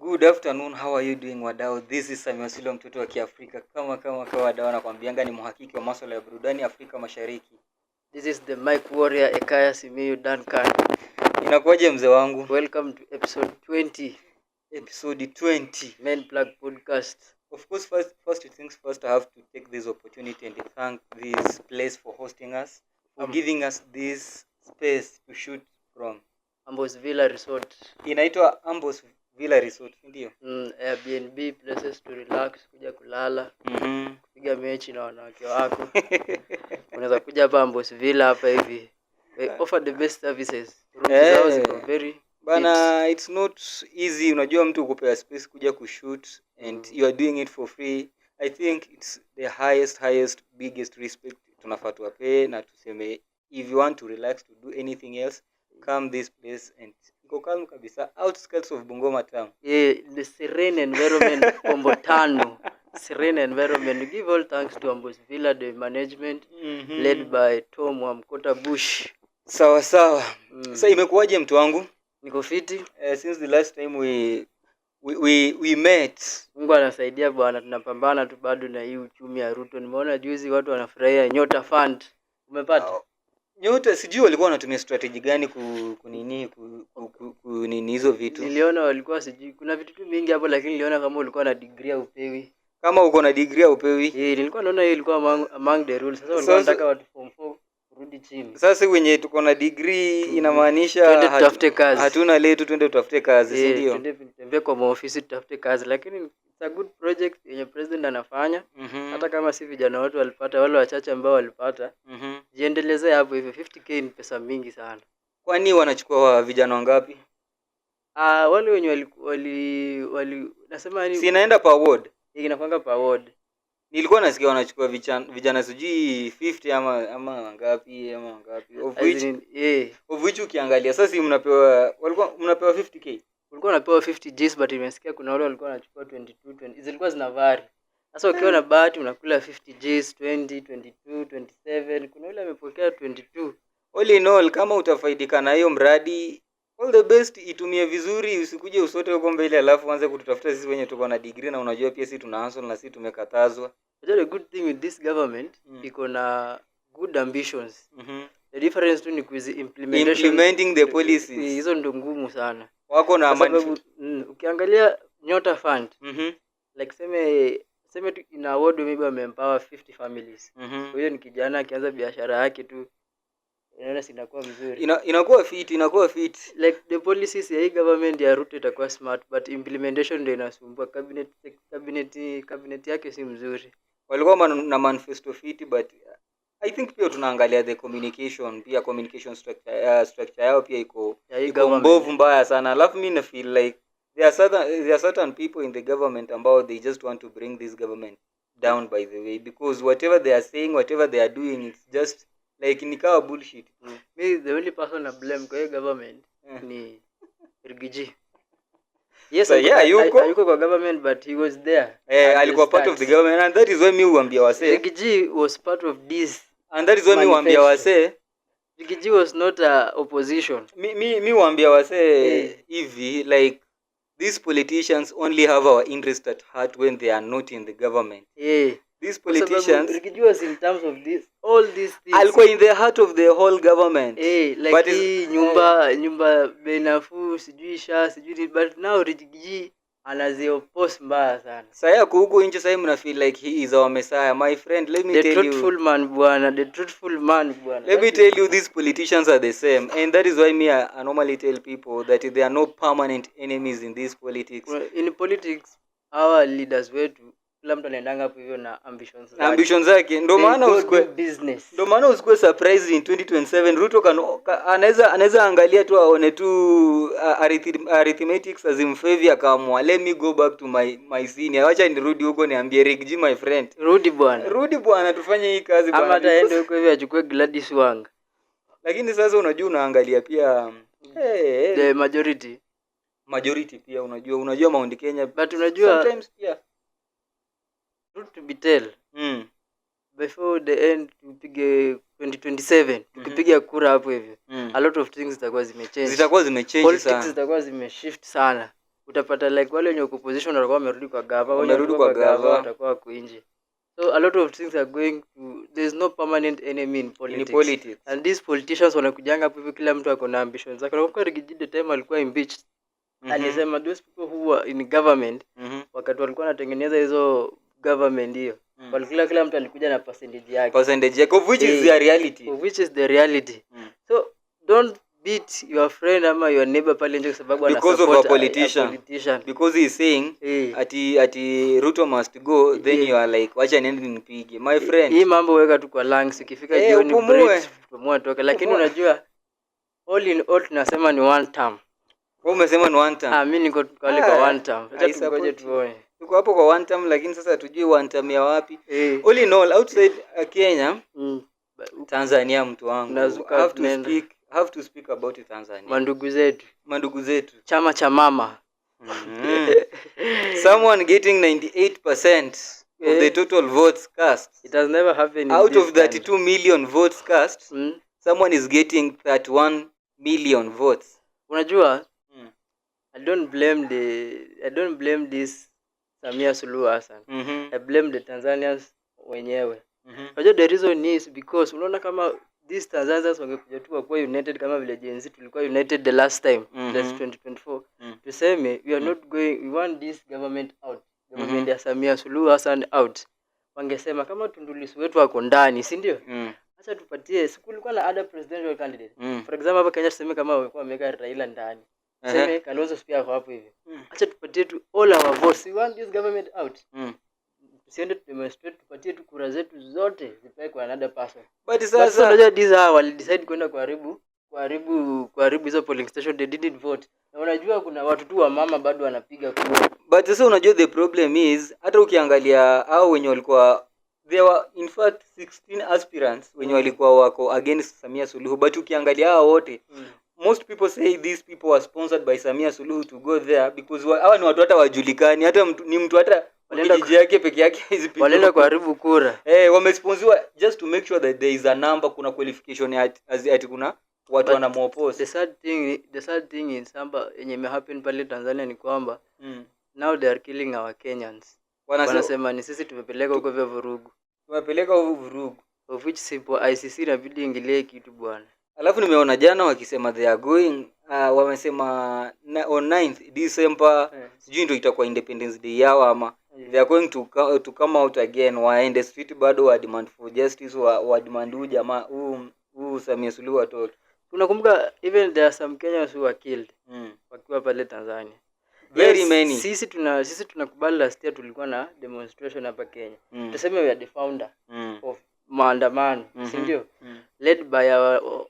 Good afternoon, how are you doing wadau? This is Samuel Silo, mtoto wa Kiafrika. Kama wadau anakuambianga ni mhakiki wa masuala ya burudani Afrika Mashariki. This is the Mike Warrior Ekaya Simiyu Duncan. Inakuaje mzee wangu? Welcome to episode 20. Episode 20. Men Plug Podcast. Of course, first things first, I have to take this opportunity and thank this place for hosting us, for giving us this space to shoot from. Ambos Villa Resort. Inaitwa Ambos Villa Resort, ndio? Airbnb, places to relax, kuja kulala. Kupiga mechi na wanawake wako. Unaweza kuja hapa Ambos Villa hapa hivi. They offer the best services. Rooms zao ziko very bana, it's not easy, unajua mtu kupewa space kuja kushoot and you are doing it for free. I think it's the highest biggest respect tunafaa tuwape na tuseme if you want to relax, to do anything else, come this place and iko calm kabisa, outskirts of Bungoma town. The serene environment Kombotano. Serene environment. We give all thanks to Ambos Villa, the management led by Tom Wamkota Bush. Sawa. Sasa imekuwaje mtu wangu? Niko fiti. Since the last time we met. Mungu anasaidia bwana, tunapambana tu bado na hii uchumi ya Ruto. Nimeona juzi watu wanafurahia Nyota Fund. Umepata? Nyota sijui walikuwa wanatumia strategy gani kunini hizo vitu. Niliona walikuwa sijui kuna vitu tu mingi hapo, lakini niliona kama ulikuwa na degree upewi. Kama uko na degree upewi? Nilikuwa naona hiyo ilikuwa among the rules. Sasa walikuwa wanataka watu form 4 kurudi chini. Sasa wenye tuko na degree inamaanisha tutafute kazi. Hatuna letu, twende tutafute kazi, si ndio? Twende kwa maofisi tutafute kazi, lakini it's a good project yenye president anafanya. Hata kama si vijana wote walipata, wale wachache ambao walipata. Jiendeleze hapo hivyo. 50k ni pesa mingi sana. Kwani wanachukua vijana wangapi? Wale wenye wali nasema ni si inaenda per ward. Inakwanga per ward. Nilikuwa nasikia wanachukua vijana sijui 50 ama wangapi. Of which ukiangalia sasa mnapewa 50k. Walikuwa wanapewa 50 Gs, but nimesikia kuna wale walikuwa wanachukua 20 zilikuwa zinavari. Sasa ukiwa na bahati unakula 50 Gs, 20, 22, 27. Kuna yule amepokea 22. All in all, kama utafaidika na hiyo mradi, all the best, itumie vizuri, usikuje usote huko mbele alafu anze kututafuta sisi wenye tuko na degree na unajua pia sisi tuna hustle na sisi tumekatazwa. The good thing with this government iko na good ambitions. The difference tu ni implementing the policies. Hizo ndo ngumu sana. Wako na ukiangalia Nyota Fund. Like seme tu ina award maybe empower 50 families. Kwa hiyo ni kijana akianza biashara yake tu inaona sinakuwa mzuri. Inakuwa fit. Like the policies ya hii government ya Ruto itakuwa smart, but implementation ndio inasumbua. Cabinet yake si mzuri. Walikuwa na manifesto fit, but I think pia tunaangalia the communication structure yao pia iko mbovu mbaya sana. Alafu mimi na feel like there are certain people in the government ambao they just want to bring this government down, by the way, because whatever they are saying, whatever they are doing, it's just like nikawa bullshit. Me the only person I blame kwa government ni Rigiji. Yes, yuko kwa government, but he was there. Alikuwa part of the government, and that is why mimi huambia wase Rigiji was part of this, and that is why mimi huambia wase Rigiji was not a opposition. Mimi huambia wase hivi, like these politicians only have our interest at heart when they are not in the government. These politicians Rigiji was in terms of all these things. Alikuwa in the heart of the whole government. Like but nyumba benafu sijui, but now Rigiji anaziopose mbaya sana. Sasa huko nje sasa mna feel like he is our messiah, my friend. Let me tell you, the truthful man bwana. Let me tell you, these politicians are the same, and that is why I normally tell people that there are no permanent enemies in this politics. In politics, our leaders wetu kila mtu anaendanga hapo hivyo na ambitions zake. Ndio maana usikue surprised in 2027 Ruto anaweza angalia tu aone tu arithmetics as in favor akaamua let me go back to my senior. Acha nirudi huko niambie Rigiji, my friend, rudi bwana tufanye hii kazi bwana. Ama ataende huko hivyo achukue Gladys Wanga. Lakini sasa unajua unaangalia pia the majority pia unajua Mount Kenya, but unajua sometimes to be tell before the end tupige 2027 tukipiga kura hapo hivi a lot of things zitakuwa zimechange sana, politics zitakuwa zimeshift sana. utapata like wale wenye opposition watakuwa wamerudi kwa gava, Wamerudi kwa gava. watakuwa wako nje. So a lot of things are going to, there's no permanent enemy in politics. And these politicians wanakujanga hapo hivi, kila mtu ako na ambitions zake. Nakumbuka Rigijide time alikuwa impeached. Alisema those people who were in government wakati walikuwa wanatengeneza hizo government hiyo, walikuwa kila mtu alikuja na percentage yake, of which is the reality. So don't beat your friend ama your neighbor pale nje kwa sababu ana because support of a politician. Because he is saying ati Ruto must go, then you are like wacha niende nipige my friend. Hii mambo weka tu kwa lungs, ikifika jioni break pumua toka. Lakini unajua all in all tunasema ni one term. Wewe umesema ni one term. Mimi niko kwa one term. Acha tungoje tuone. Tuko hapo kwa one term, lakini sasa tujue one term ya wapi. All in all outside Kenya, Tanzania mtu wangu. Have to speak about it, Tanzania. Mandugu zetu. Chama cha mama. Someone getting 98% of the total votes cast. It has never happened out of 32 million votes cast. Someone is getting 31 million votes. Unajua? I don't blame this Samia Suluhu Hassan. I blame the Tanzanians wenyewe. Unajua the reason is because unaona kama these Tanzanians wangekuja tu kwa united kama vile Gen Z tulikuwa united the last time, that's 2024. Tuseme we are not going, we want this government out. Government ya Samia Suluhu Hassan out. Wangesema kama Tundu Lissu wetu wako ndani, si ndio? Acha tupatie, kulikuwa na other presidential candidate. For example hapa Kenya tuseme kama walikuwa wameka Raila ndani. Tuseme Kalonzo pia hapo hivi. Acha tupatie tu all our votes. We want this government out. Tusiende demonstrate, tupatie tu kura zetu zote zipae kwa another person. But sasa unajua these wali decide kwenda kuharibu hizo polling station, they didn't vote. Na unajua kuna watu tu wa mama bado wanapiga kura. But sasa unajua the problem is hata ukiangalia hao wenye walikuwa there were in fact 16 aspirants wenye walikuwa wako against Samia Suluhu, but ukiangalia hao wote most people say these people were sponsored by Samia Suluhu to go there because hawa ni watu hata wajulikani, hata ni mtu hata kijiji yake peke yake hizi people walienda kuharibu kura. Wamesponsiwa just to make sure that there is a number, kuna qualification ati kuna watu wanamuoppose. The sad thing is samba yenye imehappen pale Tanzania ni kwamba now they are killing our Kenyans. Wanasema ni sisi tumepeleka huko vya vurugu. Of which simple ICC inabidi ingilie kitu bwana. Alafu nimeona jana wakisema they are going wamesema on 9th December sijui ndio itakuwa Independence Day yao ama they are going to come out again, waende street bado wa demand for justice, wa demand huyu jamaa huu Samia Suluhu atoke. Unakumbuka even there are some Kenyans who were killed wakiwa pale Tanzania. Very many. Sisi tunakubali last year tulikuwa na demonstration hapa Kenya. Tuseme we are the founder of maandamano, si ndio? Led by our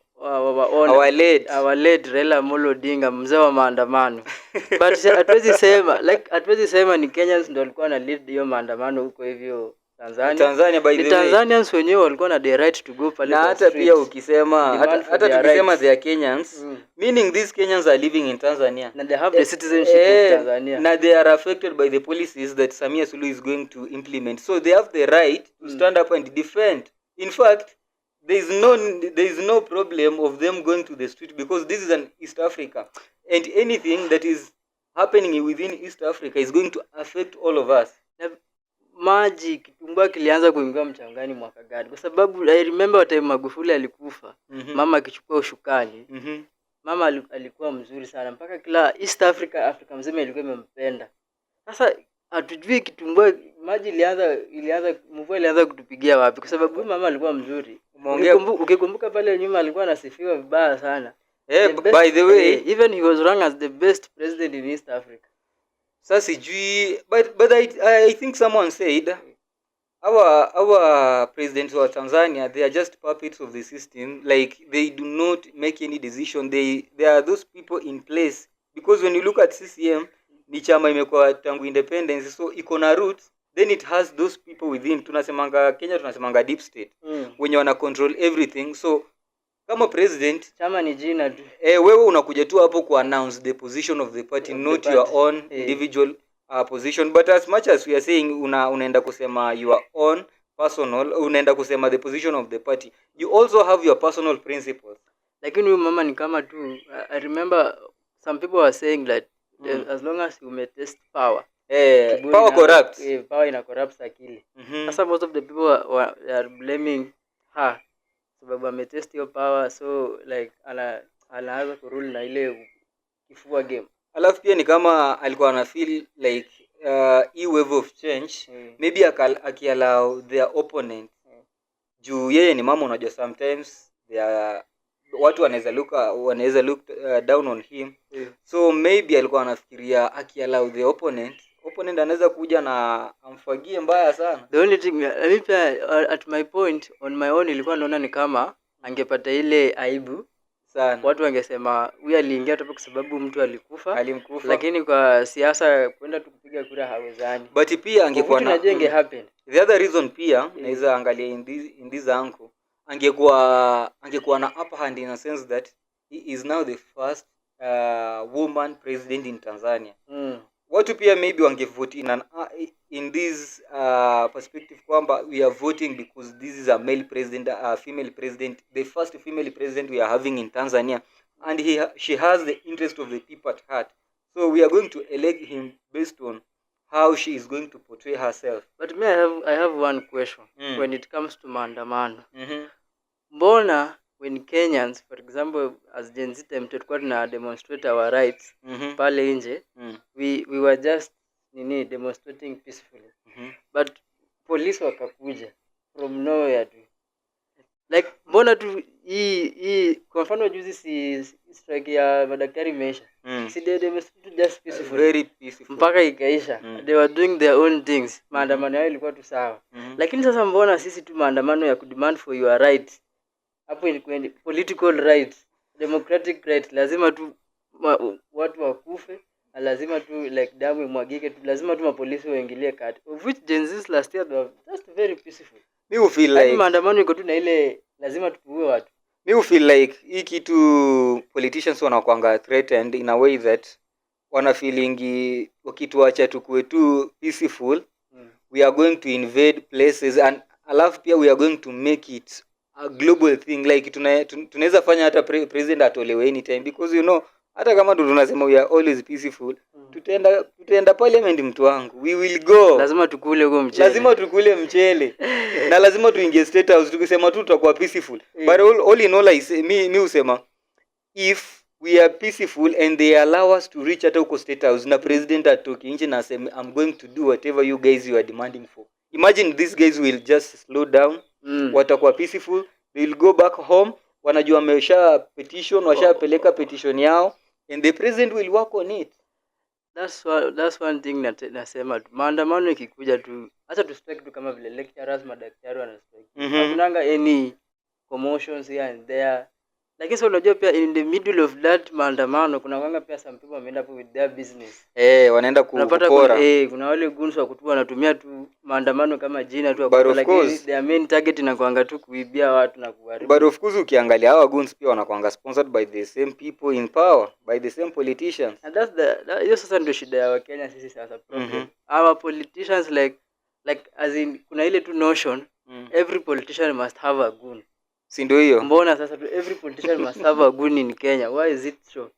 late Raila Amolo Odinga, mzee wa maandamano. But hatuwezi sema ni Kenyans ndio walikuwa na lead hiyo maandamano huko hivyo Tanzania by the way. Tanzanians wenyewe walikuwa na the right to go pale. Na hata pia ukisema hata tukisema they are Kenyans, meaning these Kenyans are living in Tanzania and they have the citizenship of Tanzania. Na they are affected by the policies that Samia Suluhu is going to implement. So they have the right to stand up and defend. In fact, there is no problem of them going to the street because this is an East Africa, and anything that is happening within East Africa is going to affect all of us. Maji kitumbua kilianza kuingia mchangani mwaka gani? Kwa sababu I remember time Magufuli alikufa, mama akichukua ushukani. Mama alikuwa mzuri sana mpaka kila East Africa mzima ilikuwa imempenda. Sasa hatujui kitumbua maji mvua ilianza kutupigia wapi kwa sababu mama alikuwa mzuri. Ukikumbuka pale nyuma alikuwa anasifiwa vibaya sana. By the way, even he was rung as the best president in East Africa. Sasa sijui but I think someone said our presidents of Tanzania, they are just puppets of the system, like they do not make any decision. They are those people in place because when you look at CCM ni chama imekuwa tangu independence, so iko na roots, then it has those people within. Tunasemanga Kenya tunasemanga deep state wenye wana control everything. So kama president chama ni jina tu. Wewe unakuja tu hapo ku announce the position of the party, not your own individual position. But as much as we are saying unaenda kusema your own personal, unaenda kusema the position of the party, you also have your personal principles. Lakini huyu mama ni kama tu I remember some people were saying that as long as umetest power. Power corrupts. Power ina corrupts akili. Sasa most of the people are blaming her sababu ametest hiyo power, so like anaanza kurule na ile kifua game. Alafu pia ni kama alikuwa ana feel like hii wave of change maybe akiallow their opponent juu yeye ni mama, unajua sometimes watu wanaweza look down on him. So maybe alikuwa anafikiria akiallow the opponent anaweza kuja na amfagie mbaya sana. The only thing at my point on my own ilikuwa naona ni kama angepata ile aibu sana. Watu wangesema huyu aliingia tu kwa sababu mtu alimkufa. Lakini kwa siasa kwenda tu kupiga kura hawezani. But pia angekuwa na jenge happen. The other reason pia naweza angalia in this angle, angekuwa na upper hand in a sense that he is now the first woman president in Tanzania. Watu pia maybe wangevote in this perspective kwamba we are voting because this is a male president, female president, the first female president we are having in Tanzania, and she has the interest of the people at heart. So we are going to elect him based on how she is going to portray herself. But me, I have one question when it comes to maandamano. Mbona when Kenyans, for example, as Gen Z time tulikuwa tuna demonstrate our rights pale nje, we were just demonstrating peacefully. But police wakakuja from nowhere tu. Like mbona tu hii kwa mfano juzi si strike ya madaktari imeisha. Si they demonstrated just peacefully. Very peaceful. Mpaka ikaisha. They were doing their own things. Maandamano yao ilikuwa tu sawa. Lakini sasa mbona sisi tu maandamano ya kudemand for your rights? Hapo ilikuwa political rights, democratic rights, lazima tu watu wakufe, lazima tu like damu imwagike tu, lazima tu mapolisi waingilie kati. Of which Gen Z last year were just very peaceful. Me feel like maandamano iko tu na ile lazima tuue watu. Me feel like hii kitu politicians wanakuanga threatened in a way that wana feeling wakituacha tukue tu peaceful, we are going to invade places, and alafu pia we are going to make it a global thing. Like tunaweza fanya hata president atolewe anytime, because you know hata kama tunasema we are always peaceful, tutaenda parliament mtu wangu, we will go, lazima tukule huko mchele, na lazima tuingie state house tukisema tu tutakuwa peaceful. But all in all, I say me usema if we are peaceful and they allow us to reach hata huko state house na president atoki nje na aseme I'm going to do whatever you guys you are demanding for, imagine these guys will just slow down. Watakuwa peaceful, they will go back home, wanajua washapeleka petition yao, and the president will work on it. That's one thing nasema maandamano ikikuja tu hata tu strike tu kama vile lecturers madaktari wana strike. Hakunanga any commotions here and there. Lakini sasa unajua pia in the middle of that maandamano kuna wanga pia some people wameenda hapo with their business. Wanaenda kupora. Kuna wale guns wa kutu wanatumia tu maandamano kama jina tu, lakini their main target inakuanga tu kuibia watu na kuharibu. But of course ukiangalia hawa guns pia wanakuanga sponsored by the same people in power, by the same politicians. And that's hiyo sasa ndio shida ya Wakenya sisi sasa problem. Our politicians like as in kuna ile tu notion every politician must have a gun. Si ndio hiyo? Mbona sasa every politician must have a gun in Kenya? Why is it so?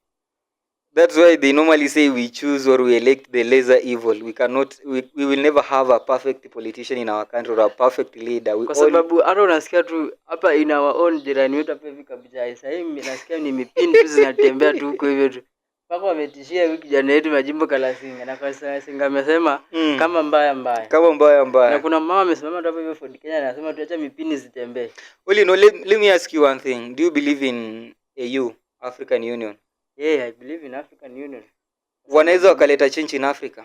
That's why they normally say we choose or we elect the lesser evil. We will never have a perfect politician in our country or a perfect leader. Kwa sababu hata unasikia tu hapa in our own jirani wetu hapa hivi kabisa. Sasa hivi nasikia ni mipini tu zinatembea tu huko hivyo tu. Paka wametishia wiki jana yetu Majimbo Kalasinga, na kwa Singa amesema kama mbaya. Na kuna mama amesimama hapo hivyo Ford Kenya anasema tuacha mipini zitembee. Well, no, let me ask you one thing. Do you believe in AU, African Union? I believe in African Union. Wanaweza wakaleta change in Africa?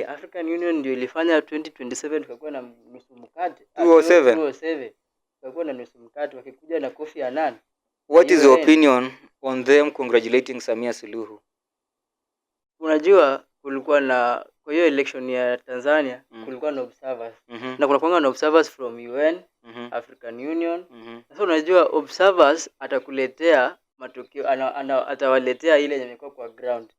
African Union ndio ilifanya 2027 tukakuwa na nusu mkate. 207 tukakuwa na nusu mkate, wakikuja na Kofi Annan. What is your opinion on them congratulating Samia Suluhu? Unajua kulikuwa na kwa hiyo election ya Tanzania kulikuwa na observers. Na kuna kwanga na observers from UN, African Union. Sasa unajua observers atakuletea matokeo, atawaletea ile yenye imekuwa kwa ground.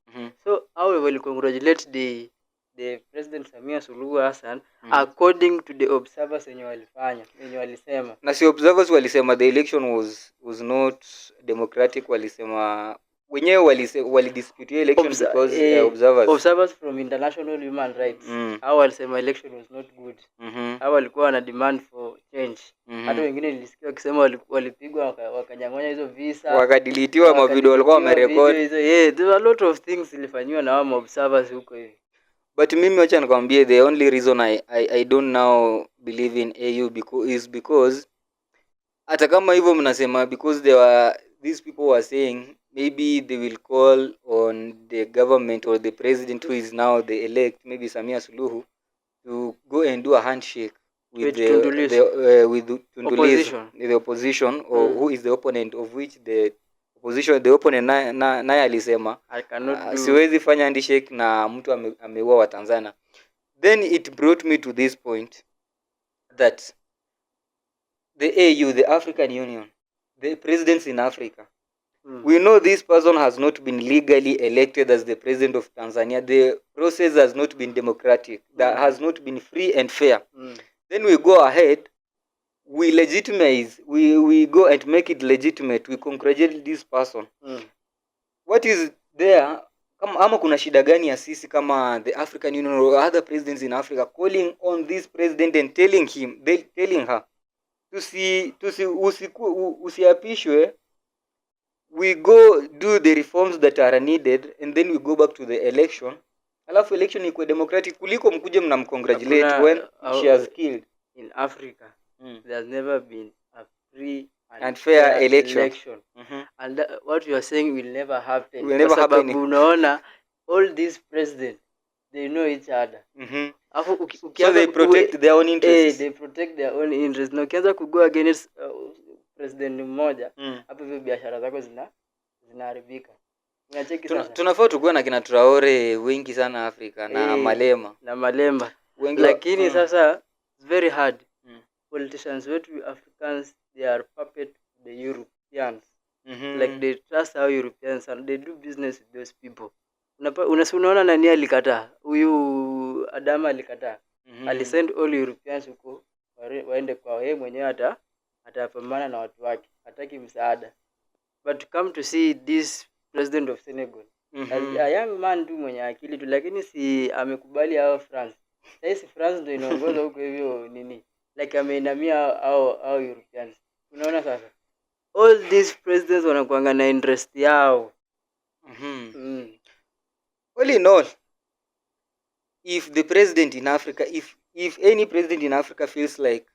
So how we will congratulate the President Samia Suluhu Hassan according to the observers wenye walisema. Na si observers walisema the election was not democratic, walisema wenyewe walidispute election because observers from international human rights hao walisema election was not good. Hao walikuwa wana demand for change. Hata wengine nilisikia wakisema walipigwa wakanyang'onya hizo visa, wakadilitiwa mavideo walikuwa wamerecord. There were a lot of things ilifanywa na hao observers huko hivi. But mimi wacha nikwambie, the only reason I don't now believe in AU because hata kama hivyo mnasema because these people were saying maybe they will call on the government or the president who is now the elect, maybe Samia Suluhu, to go and do a handshake with the opposition or who is the opponent of which the opponent naye alisema siwezi fanya handshake na mtu ameua wa Tanzania. Then it brought me to this point that the AU, the African Union, the presidents in Africa, we know this person has not been legally elected as the president of Tanzania. The process has not been democratic. That has not been free and fair. Then we go ahead, we legitimize, we go and make it legitimate. We congratulate this person. What is there? Ama kuna shida gani ya sisi kama the African Union or other presidents in Africa calling on this president and telling her usiapishwe, we go do the reforms that are needed and then we go back to the election, alafu election iko democratic kuliko mkuje mnamcongratulate when she has killed. In Africa there has never been a free and fair election. And what you are saying will never happen. Unaona all these presidents they know each other. So they protect their own interests. They protect their own interests. Na ukianza kugo against president mmoja hapo hivyo biashara zako zinaharibika. Unacheki sasa. Tunafaa tukue na kina Traore wengi sana Afrika na Malemba wengi, lakini sasa it's very hard. Politicians wetu Africans, they are puppet to the Europeans. Like they trust how Europeans and they do business with those people. Unaona nani alikataa? Huyu Adama alikataa. Alisend all Europeans huko waende kwa yeye mwenyewe atapambana na watu wake. Hataki msaada. But come to see this president of Senegal. A young man tu mwenye akili tu, lakini si amekubali hao France. Sasa France ndio inaongoza huko hivyo nini? Like ameinamia au Europeans. Unaona sasa? All these presidents wanakuanga na interest yao. All in all, if the president in Africa, if any president in Africa feels like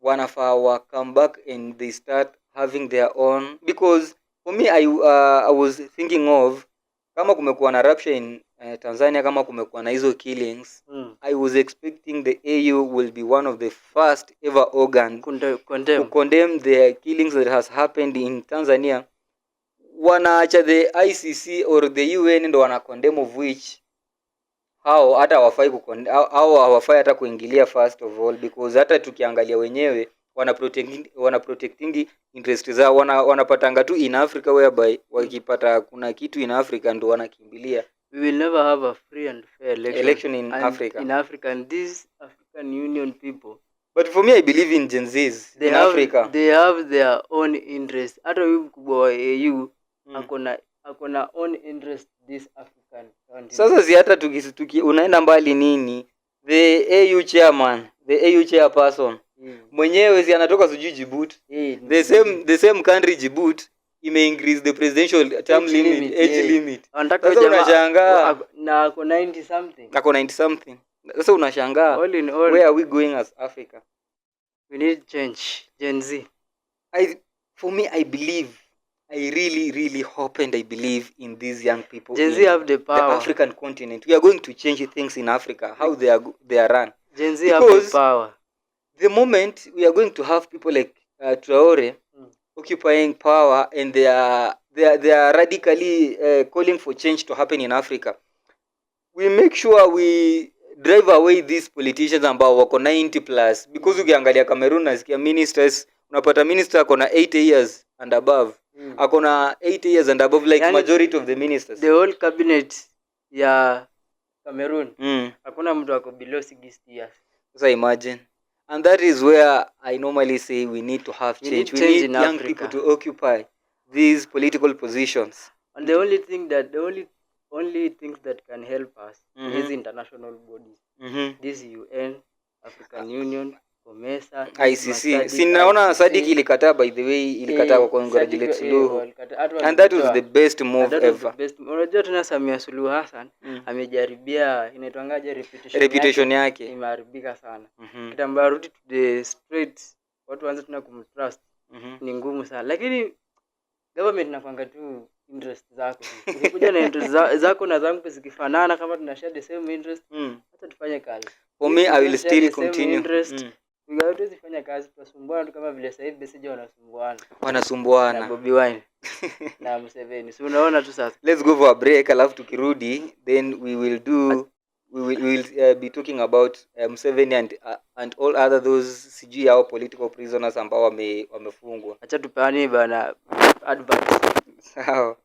wanafaa come back and they start having their own, because for me I was thinking of kama kumekuwa na rapture in Tanzania, kama kumekuwa na hizo killings, I was expecting the AU will be one of the first ever organ to condemn the killings that has happened in Tanzania. Wanaacha the ICC or the UN ndo wana condemn, of which hao hata hawafai hata kuingilia first of all, because hata tukiangalia wenyewe wana protecting interest zao, wanapatanga tu in Africa, whereby wakipata kuna kitu in Africa ndo wanakimbilia. We will never have a free and fair election in Africa. In Africa, and these African Union people. But for me, I believe in Gen Zs in Africa. They have their own interest. Hata huyu mkubwa wa AU akona own interest this African country. Sasa si hata tuki unaenda mbali nini? The AU chairman, the AU chairperson mwenyewe si anatoka sijui Djibouti. The same country Djibouti increase the presidential term age limit. Sasa unashangaa na ako 90 something. Ako 90 something. Sasa unashangaa where are we going as Africa? We need change. Gen Z. For me, I believe, I really hope and I believe in these young people. Gen Z have the power. The African continent. We are going to change things in Africa, how they are run. Gen Z have the power. The moment we are going to have people like Traore occupying power, and they are radically calling for change to happen in Africa, we make sure we drive away these politicians ambao wako 90 plus, because ukiangalia Cameroon nasikia ministers, unapata minister akona 80 years and above. Akona 80 years and above, like majority of the ministers. The whole cabinet ya Cameroon hakuna mtu ako below 60 years. So imagine. And that is where I normally say we need to have change. We need young people to occupy these political positions. And the only things that can help us ni hizi international bodies. This UN, African Union, COMESA, ICC. Sinaona Sadik ilikataa, by the way, ilikataa kwa congratulate Suluhu. And that was the best move ever. Unajua tena Samia Suluhu Hassan amejaribia inaitwangaje reputation yake imeharibika sana. Kitambaa rudi to the streets, watu waanze tena kumtrust. Ni ngumu sana. Lakini government inakwanga tu interest zako. Ukikuja na interest zako na zangu zikifanana, kama tunashare the same interest, hata tufanye kazi. For me, I will still continue. Hatuwezi fanya kazi tunasumbuana tu kama vile sasa hivi Besigye wanasumbuana. Na Bobi Wine na Museveni. So unaona tu sasa. Let's go for a break, alafu tukirudi then we will be talking about Museveni and all other those sijui hao political prisoners ambao wamefungwa. Acha tupeane bana advert. Sawa.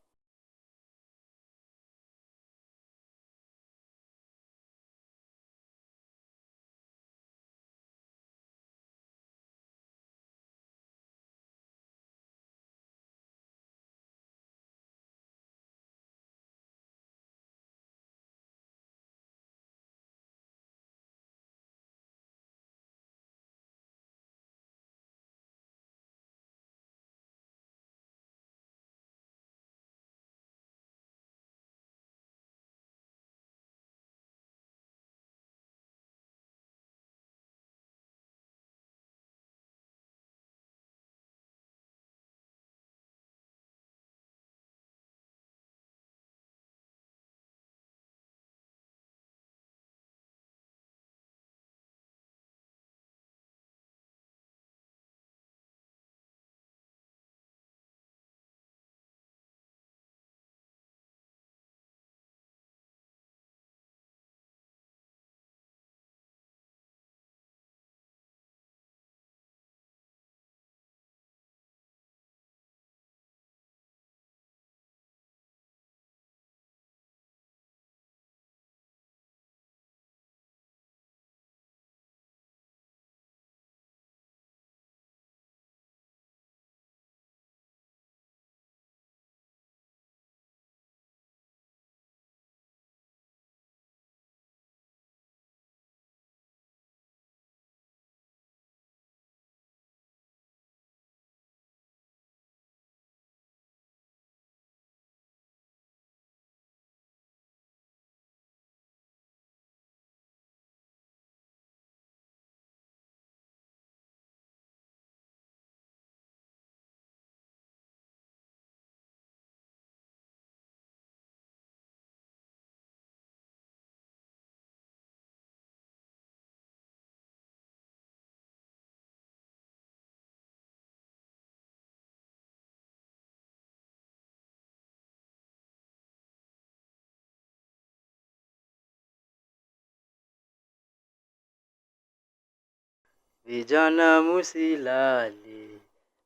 Vijana musilale,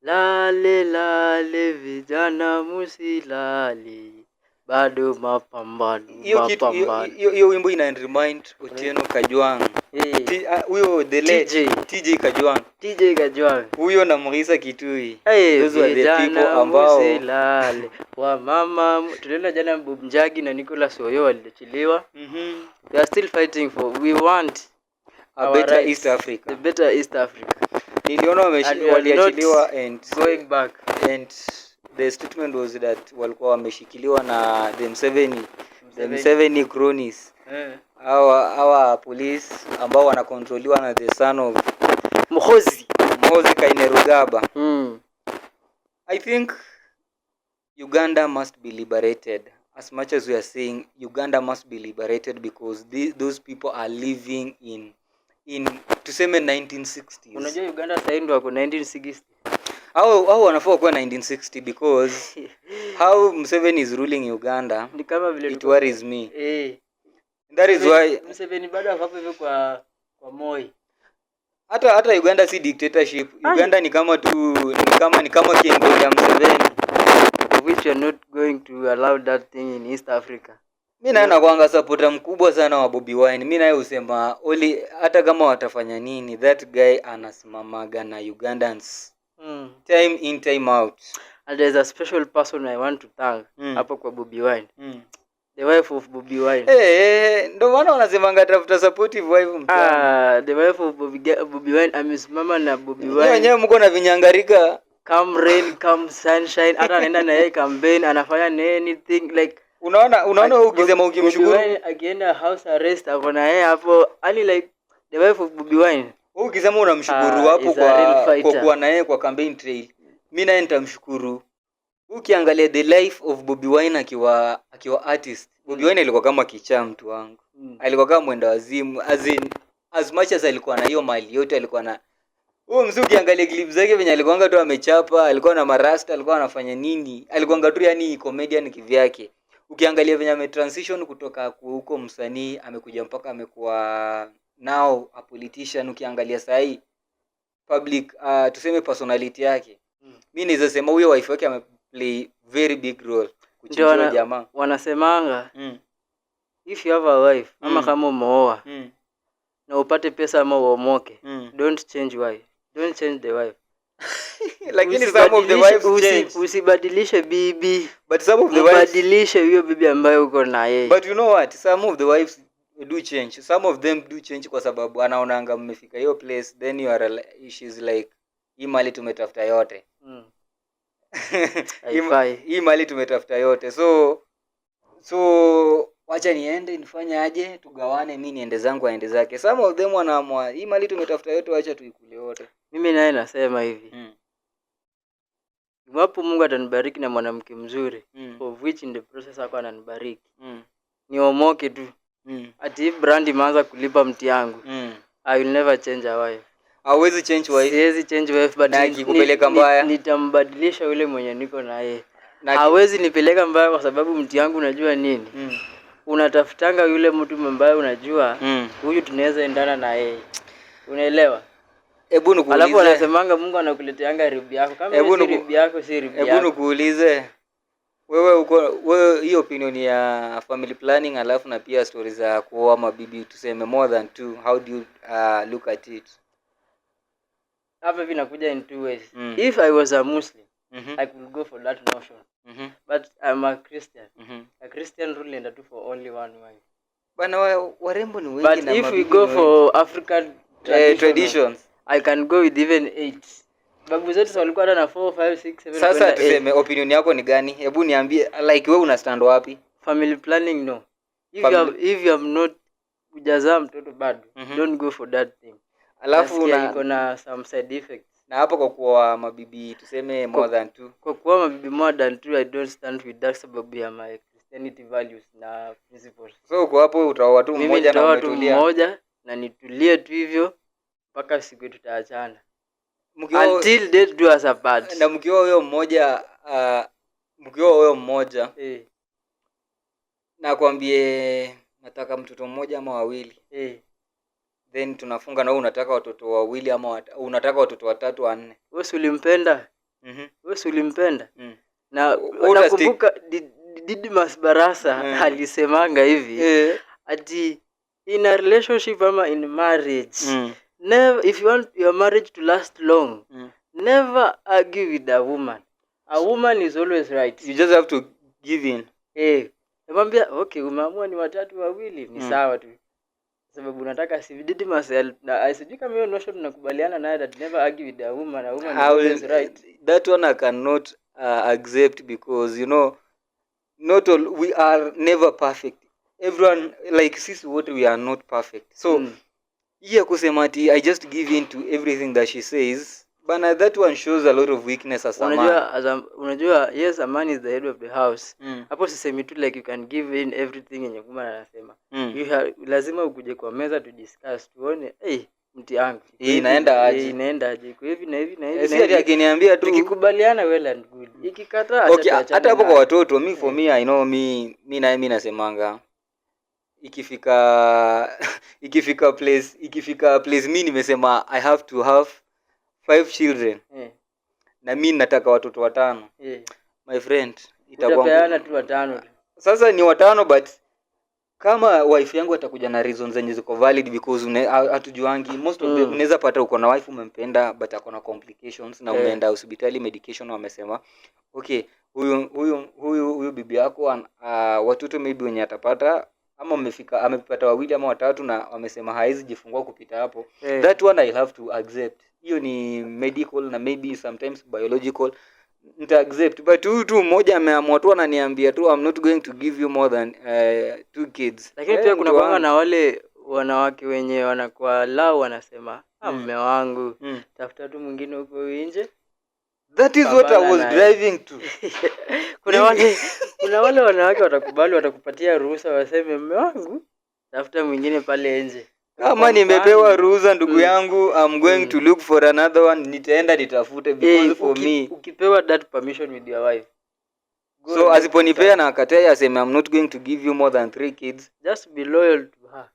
lale lale, vijana musilale, bado mapambano. Hiyo wimbo ina remind Otieno Kajwang. Huyo the late TJ Kajwang. Huyo na Mrisa Kitui. Those were the people ambao musilale. Wa mama tuliona jana Bob Njagi na Nicholas Oyo waliachiliwa. They are still fighting for, we want a better East Africa. The better East Africa. Niliona waliachiliwa and going back, and the statement was that walikuwa wameshikiliwa na the Museveni cronies. Hawa police ambao wanakontroliwa na the son of Muhoozi Kainerugaba. I think Uganda must be liberated. As much as we are saying Uganda must be liberated because those people are living in tuseme 1960s. Unajua Uganda sasa ndio wako 1960. Hao wanafaa kuwa 1960 because how Museveni is ruling Uganda ni kama vile it worries me. That is why Museveni bado hapo hivyo kwa Moi. Hata Uganda si dictatorship. Uganda ni kama kingdom ya Museveni, which are not going to allow that thing in East Africa. Mimi naona kwanga supporter mkubwa sana wa Bobi Wine. Mimi naye usema hata kama watafanya nini, that guy anasimamaga na Ugandans time in time out. And there's a special person I want to thank hapo kwa Bobi Wine. The wife of Bobi Wine. Ndio maana wanasemanga tafuta supportive wife mtaani. The wife of Bobi Wine amesimama na Bobi Wine. Wenyewe mko na vinyangarika. Come rain, come sunshine. Hata anaenda na yeye campaign, anafanya anything like unaona ukisema ukimshukuru. Bobi Wine akienda house arrest ako na yeye hapo. Ali like the wife of Bobi Wine. Ukisema unamshukuru hapo kwa kuwa na yeye kwa campaign trail. Mimi naye nitamshukuru. Ukiangalia the life of Bobi Wine akiwa artist. Bobi Wine alikuwa kama kichaa mtu wangu. Alikuwa kama mwenda wazimu. As much as alikuwa na hiyo mali yote alikuwa na huyo mzee. Ukiangalia clips zake venye alikuwa tu amechapa, alikuwa na marasta, alikuwa anafanya nini? Alikuwa tu yani comedian kivyake. Ukiangalia venye ametransition kutoka huko msanii amekuja mpaka amekuwa now a politician. Ukiangalia sahi public tuseme personality yake. Mimi naweza sema huyo wife wake ameplay very big role kuchinjua jamaa. Wanasemanga if you have a wife ama kama umeoa na upate pesa ama uomoke, don't change wife. Don't change the wife. Lakini some of the wives change. Usibadilishe bibi. But some of the wives badilishe hiyo bibi ambayo uko na yeye. But you know what? Some of the wives do change. Some of them do change kwa sababu anaonanga mmefika hiyo place, then you are she's like hii mali tumetafuta yote. Hii mali tumetafuta yote. So wacha niende nifanye aje tugawane, mimi niende zangu aende zake. Some of them wanaamua hii mali tumetafuta yote, wacha tuikule yote. Mimi naye nasema hivi. Iwapo Mungu atanibariki na mwanamke mzuri, of which in the process ako ananibariki. Niomoke tu. Ati brand imeanza kulipa mti yangu. I will never change a wife. Hawezi change wife. Siwezi change wife, but nikikupeleka mbaya nitambadilisha yule mwenye niko na yeye. Hawezi nipeleka mbaya kwa sababu mti yangu unajua nini? Unatafutanga yule mtu mbaya unajua huyu tunaweza endana na yeye. Unaelewa? Hebu nikuulize. Alafu anasemanga Mungu anakuleteanga ribi yako. Kama si ribi yako si ribi yako. Hebu nikuulize. Wewe hiyo opinion ya family planning alafu na pia stories za kuoa mabibi tuseme more than 2, how do you look at it? Hapa hivi nakuja in two ways. If I was a Muslim, I could go for that notion. But I'm a Christian. A Christian rule and for only one wife. Bana warembo ni wengi na if we go for African traditions, I can go with even 8. Babu zetu walikuwa na 4, 5, 6, 7. Sasa tuseme opinion yako ni gani? Hebu niambie, like wewe una stand wapi? Family planning no. If you have not kujazaa mtoto bado, don't go for that thing. Alafu iko na some side effects. Na hapo kwa kuoa mabibi tuseme more than 2. Kwa kuoa mabibi more than 2 I don't stand with that sababu ya my Christianity values na principles. So uko hapo utaoa tu mmoja na umetulia. Mmoja na nitulie tu hivyo mpaka siku tutaachana. Until death do us apart. Na mkioa huyo mmoja na kwambie nataka mtoto mmoja ama wawili. Then tunafunga na wewe unataka watoto wawili ama unataka watoto 3 4. Wewe ulimpenda? Wewe ulimpenda? Na nakumbuka Didmus Barasa alisemanga hivi ati in a relationship ama in marriage, never, if you want your marriage to last long, never argue with a woman. A woman is always right. You just have to give in. Namwambia okay, umeamua ni 3 2 ni sawa tu. Sababu unataka si Didmus na asijui kama hiyo notion tunakubaliana naye that never argue with a woman. A woman is always right. That one I cannot accept because you know not all we are never perfect. Everyone like sisi wote we are not perfect. So yeah, kusema ati I just give in to everything that she says, bana, that one shows a lot of weakness as a man. Unajua yes, a man is the head of the house. Hapo sisemi tu like you can give in everything yenye kuma anasema. Lazima ukuje kwa meza to discuss tuone mti yangu inaenda aje. Inaenda aje kwa hivi na hivi na hivi. Si ati akiniambia tu tukikubaliana well and good. Ikikataa okay, hata hapo kwa watoto me for me I know me nasemanga ikifika place mimi nimesema I have to have 5 children. Na mimi nataka watoto 5. My friend, itakuwa tu 5. Sasa ni 5 but kama wife yangu atakuja na reasons zenye ziko valid, because hatujuangi most of them. Unaweza pata uko na wife umempenda but ako na complications na umeenda hospitali medication wamesema okay, huyu bibi yako watoto maybe wenye atapata ama amepata wawili ama watatu na wamesema haizi jifungua kupita hapo. That one I have to accept. Hiyo ni medical na maybe sometimes biological, nita accept. But huyu tu mmoja ameamua tu ananiambia tu I'm not going to give you more than 2 kids. Lakini pia kuna kwanga na wale wanawake wenye wanakuwa lao wanasema mume wangu tafuta tu mwingine huko nje. That is what I was driving to. kuna wale wanawake watakubali, watakupatia ruhusa, waseme mume wangu tafuta mwingine pale nje. Kama nimepewa ruhusa ndugu yangu, I'm going to look for another one, nitaenda nitafute, because for me ukipewa that permission with your wife, so asiponipea na akataa aseme I'm not going to give you more than 3 kids, just be loyal to her.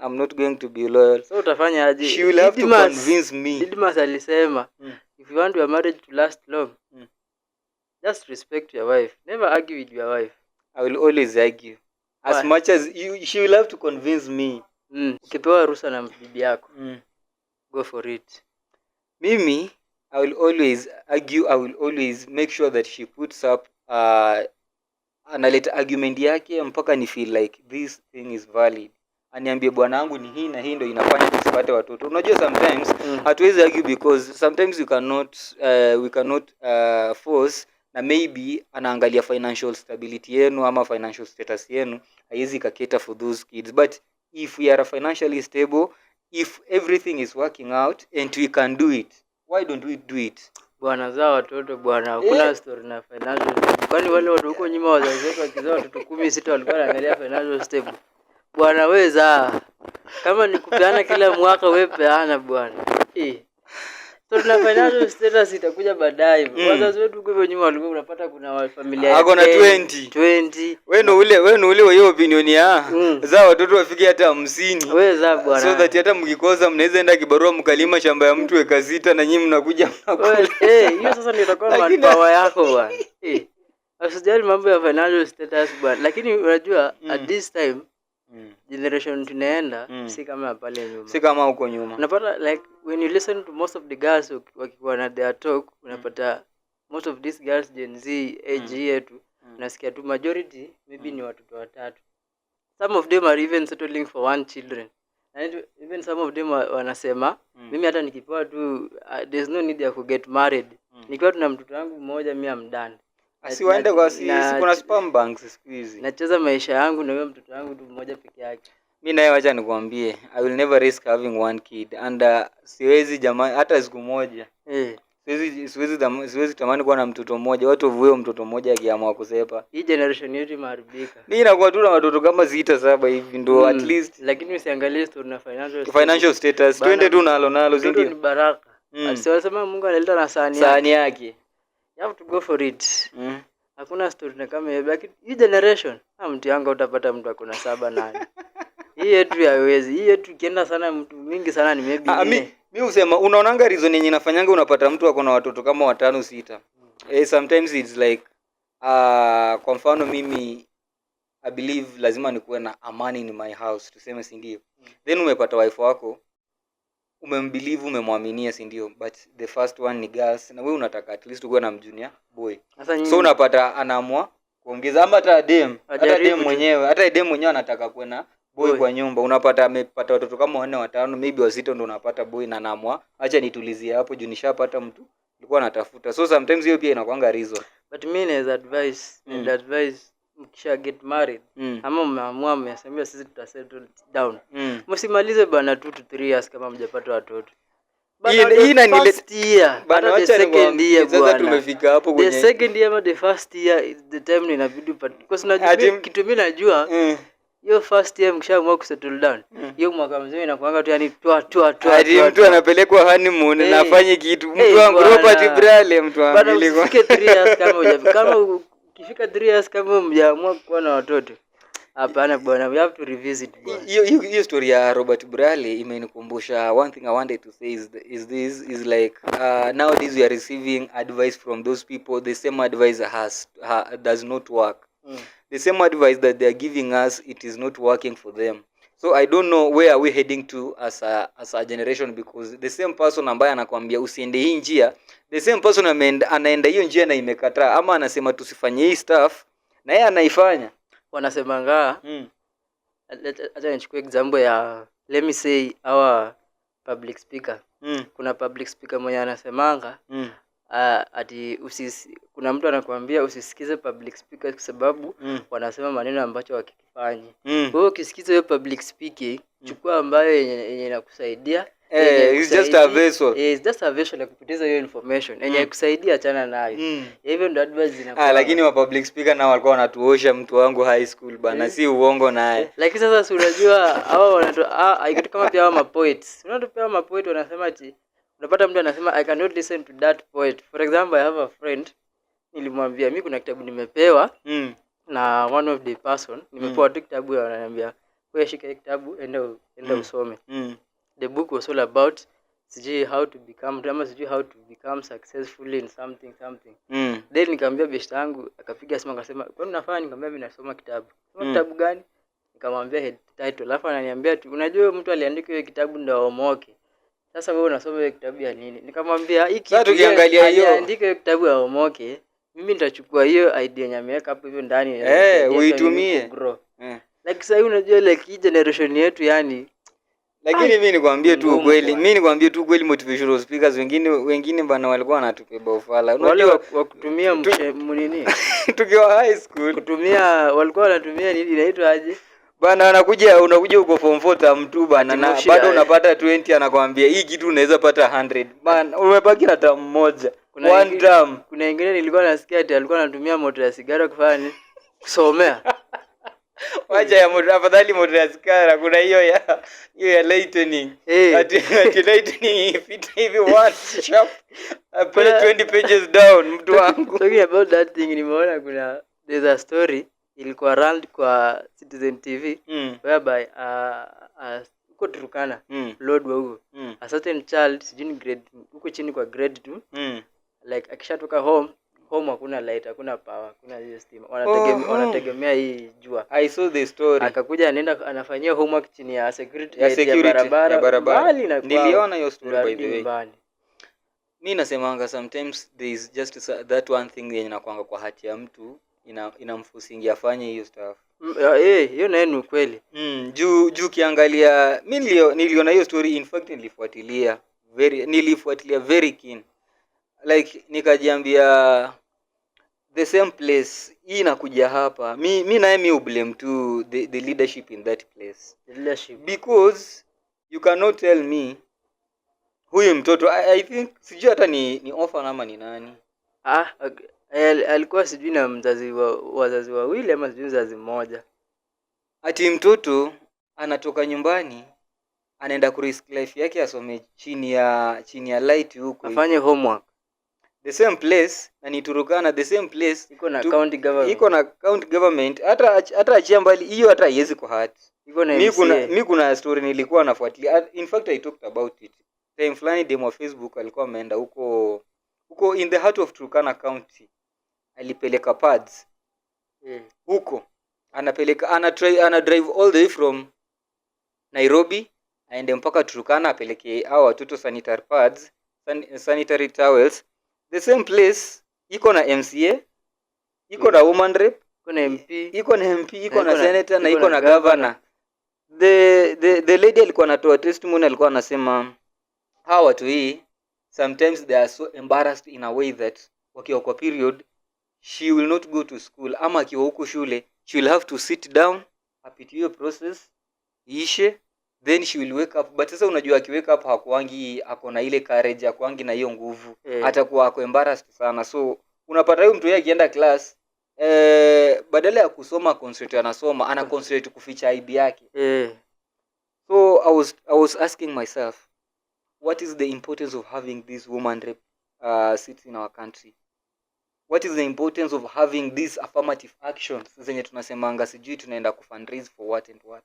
I'm not going to be loyal. So utafanya aje? She will have to convince me. Didmas alisema if you want your marriage to last long, just respect your wife, never argue with your wife. I will always argue. As much as she will have to convince me. Ukipewa ruhusa na bibi yako, go for it. Mimi, I will always argue, I will always make sure that she puts up analeta argument yake mpaka ni feel like this thing is valid. Aniambie bwana wangu ni hii na hii ndio inafanya tusipate watoto. Unajua sometimes hatuwezi argue because sometimes we cannot force, na maybe anaangalia financial stability yenu ama financial status yenu, haiwezi cater for those kids. But if we are financially stable, if everything is working out and we can do it, why don't we do it? Bwana zaa watoto bwana, hakuna story na financial. Kwani wale watu huko nyuma wazazi wetu wakizaa watoto 16 walikuwa wanaangalia financial stable? Bwana wewe zaa. Kama ni kupeana kila mwaka wewe peana bwana. So tuna financial status itakuja baadaye. Wazazi wetu huko nyuma walikuwa unapata kuna familia yake. Ako na 20. Wewe ule hiyo opinion ya za watoto wafike hata 50. Wewe za bwana. So that hata mkikosa mnaweza enda kibarua mkalima shamba ya mtu eka 6 na nyinyi mnakuja mnakula. Hiyo sasa ndio itakuwa manpower yako bwana. Usijali mambo ya financial status bwana. Lakini unajua at this time generation tunaenda si kama pale nyuma. Si kama huko nyuma. Unapata like when you listen to most of the girls wakikuwa na their talk, unapata most of these girls Gen Z age yetu, unasikia tu majority maybe ni watoto watatu. Some of them are even settling for 1 children. And even some of them wanasema mimi hata nikipewa tu there's no need ya ku get married. Nikiwa tuna mtoto wangu mmoja mimi am done. Asiwaende kwa kuna spam banks siku hizi. Nacheza maisha yangu na wewe mtoto wangu tu mmoja peke yake. Mimi naye acha nikwambie, I will never risk having 1 kid and siwezi jamaa hata siku moja. Siwezi tamani kuwa na mtoto mmoja. Watu vuo mtoto mmoja akiamua kusepa. Hii generation yetu imeharibika. Mimi nakuwa tu na watoto kama 6 7 hivi ndio at least. Lakini usiangalie story na financial status. Twende tu nalo ndio ni baraka. Alisema Mungu analeta na sahani yake. You have to go for it. Hakuna story na kama hiyo. Lakini hii generation, mtu yangu utapata mtu akona 7 8. Hii yetu haiwezi. Hii yetu ikienda sana mtu mingi sana ni maybe. Mimi husema unaonanga reason yenye inafanyanga unapata mtu akona watoto kama 5 6. Sometimes it's like kwa mfano mimi I believe lazima nikuwe na amani in my house, tuseme si ndio. Then umepata wife wako umembelieve umemwaminia si ndio, but the first one ni girls na wewe unataka at least uwe na mjunior boy. So unapata anaamua kuongeza ama hata dem mwenyewe anataka kuwe na boy kwa nyumba. Unapata amepata watoto kama 4 5 maybe 6 ndio unapata boy na anaamua acha nitulizie hapo juu nishapata mtu nilikuwa natafuta. So sometimes hiyo pia inakuanga reason. But mimi naweza advise mkisha get married ama mmeamua mmesema sisi tutasettle down, msimalize bana 2 to 3 years kama mjapata watoto. Hii inanileta bana the second year bwana. Sasa tumefika hapo kwenye the second year ama the first year is the time inabidi because najua kitu mimi najua hiyo first year mkishaamua kusettle down hiyo mwaka mzima inakuanga tu yani hadi mtu anapelekwa honeymoon na afanye kitu mtu wangu Robert Brale mtu wangu bana usifike 3 years kama ukifika 3 years kama mjaamua kuwa na watoto hapana bwana, we have to revisit bwana. Hiyo story ya Robert Brale imenikumbusha one thing I wanted to say is like nowadays we are receiving advice from those people, the same advice does not work. the same advice that they are giving us, it is not working for them. So I don't know where are we heading to as a generation, because the same person ambaye anakuambia usiende hii njia, the same person anaenda hiyo njia na imekataa, ama anasema tusifanye hii stuff na yeye anaifanya. Wanasemanga acha nichukue example ya, let me say our public speaker. Kuna public speaker mmoja anasemanga ati kuna mtu anakuambia usisikize public speaker kwa sababu wanasema maneno ambacho wakikifanyi. Wewe ukisikiza hiyo public speaking, chukua ambayo yenye inakusaidia. It's just a vessel. It's just a vessel ya kupitiza hiyo information. Yenye ikusaidia achana nayo. Hivyo ndio advice zinakuwa. Lakini wa public speaker nao walikuwa wanatuosha mtu wangu high school bana, si uongo naye. Lakini sasa si unajua hao wanatoa kitu kama pia hao mapoets. Unatupea mapoet wanasema ati unapata mtu anasema I cannot listen to that poet. For example, I have a friend, nilimwambia mimi kuna kitabu nimepewa na one of the person, nimepewa tu kitabu na ananiambia wewe shika kitabu enda usome. The book was all about how to become successful in something. Then nikamwambia best yangu, akapiga simu akasema kwani unafanya? Nikamwambia mimi nasoma kitabu. Soma kitabu gani? Nikamwambia head title. Alafu ananiambia tu unajua mtu aliandika hiyo kitabu ndio aomoke. Sasa wewe unasoma hiyo kitabu ya nini? Nikamwambia hiki sasa tukiangalia hiyo aliandika hiyo kitabu ya omoke, mimi nitachukua hiyo idea yenye ameweka hapo hivyo ndani uitumie. Like sasa unajua like hii generation yetu yani. Lakini mimi nikwambie tu ukweli, motivational speakers wengine bana walikuwa wanatupeba ufala. Unajua wa kutumia nini? Tukiwa high school walikuwa wanatumia nini inaitwa aje? Bana unakuja uko form 4 term 2 bana, na bado unapata 20, anakuambia hii kitu unaweza pata 100. Bana umebaki na term moja. One term. Kuna wengine nilikuwa nasikia ati alikuwa anatumia moto ya sigara kufanya nini? Kusomea. Wacha ya moto, afadhali moto ya sigara. Kuna hiyo ya lightning. Ati lightning ifite hivi one sharp. Put 20 pages down mtu wangu. Talking about that thing, nimeona there's a story ilikuwa run kwa Citizen TV whereby uko Turkana Lord wa huo a certain child sijini grade uko chini kwa grade 2 like akishatoka home hakuna light, hakuna power, hakuna hiyo stima, wanategemea hii jua. I saw the story. Akakuja anaenda anafanyia homework chini ya security ya barabara bali na niliona hiyo story by the way. Mimi nasemanga sometimes there is just that one thing yenye inakuanga kwa hati ya mtu inamfusingia afanye hiyo stuff. Hiyo nayo ni ukweli. Juu kiangalia mimi niliona hiyo story, in fact nilifuatilia very keen. Like nikajiambia the same place hii inakuja hapa. Mimi naye blame to the leadership in that place. The leadership. Because you cannot tell me huyu mtoto I think sijui hata ni orphan ama ni nani. Alikuwa sijui na wazazi wawili ama sijui mzazi mmoja. Ati mtoto anatoka nyumbani anaenda kurisk life yake asome chini ya light huko. Afanye homework. The same place na ni Turkana, the same place iko na county government. Iko na county government. Hata achia mbali hiyo, hata haiwezi kwa hati. Mimi kuna story nilikuwa nafuatilia. In fact I talked about it. Time fulani demo Facebook alikuwa ameenda huko in the heart of Turkana County. Alipeleka pads. Huko ana drive all the way from Nairobi aende mpaka Turkana apeleke hao watoto sanitary pads, sanitary towels. The same place iko na MCA, iko na woman rep, iko na MP, iko na senator na iko na governor. The lady alikuwa anatoa testimony, alikuwa anasema hawa watu hii sometimes they are so embarrassed in a way that wakiwa kwa period she will not go to school, ama akiwa huko shule she will have to sit down apitie hiyo process ishe, then she will wake up. But sasa unajua akiwake up hakuangi ako na ile courage, hakuangi na hiyo nguvu, atakuwa ako embarrassed sana. So unapata huyo mtu yeye akienda class badala ya kusoma concentrate anasoma, ana concentrate kuficha aibu yake. So I was asking myself, what is the importance of having this woman rep seats in our country? What is the importance of having these affirmative actions zenye tunasemanga sijui tunaenda kufundraise for what and what?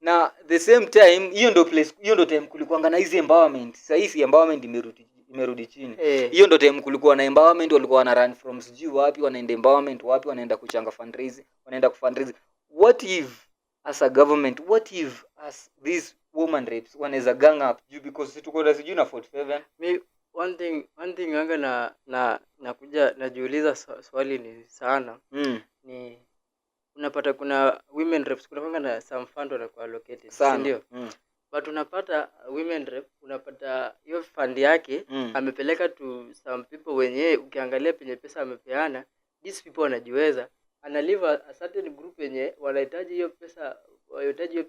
Na the same time hiyo ndo time kulikuanga na hizi empowerment. Sasa hizi empowerment imerudi chini. Hiyo ndio time kulikuwa na empowerment, walikuwa wana run from sijui wapi, wanaenda empowerment wapi, wanaenda kuchanga fundraising, wanaenda kufundraise. What if as a government, what if as these woman rapes wanaweza gang up juu because tuko na sijui na 47. Me one thing anga nakuja najiuliza swali ni sana. Ni unapata kuna women reps, kuna na some fund wanakuwa allocated, si ndio? But unapata women rep, unapata hiyo fund yake amepeleka to some people wenye ukiangalia penye pesa amepeana, these people wanajiweza, ana leave a certain group wenye wanahitaji hiyo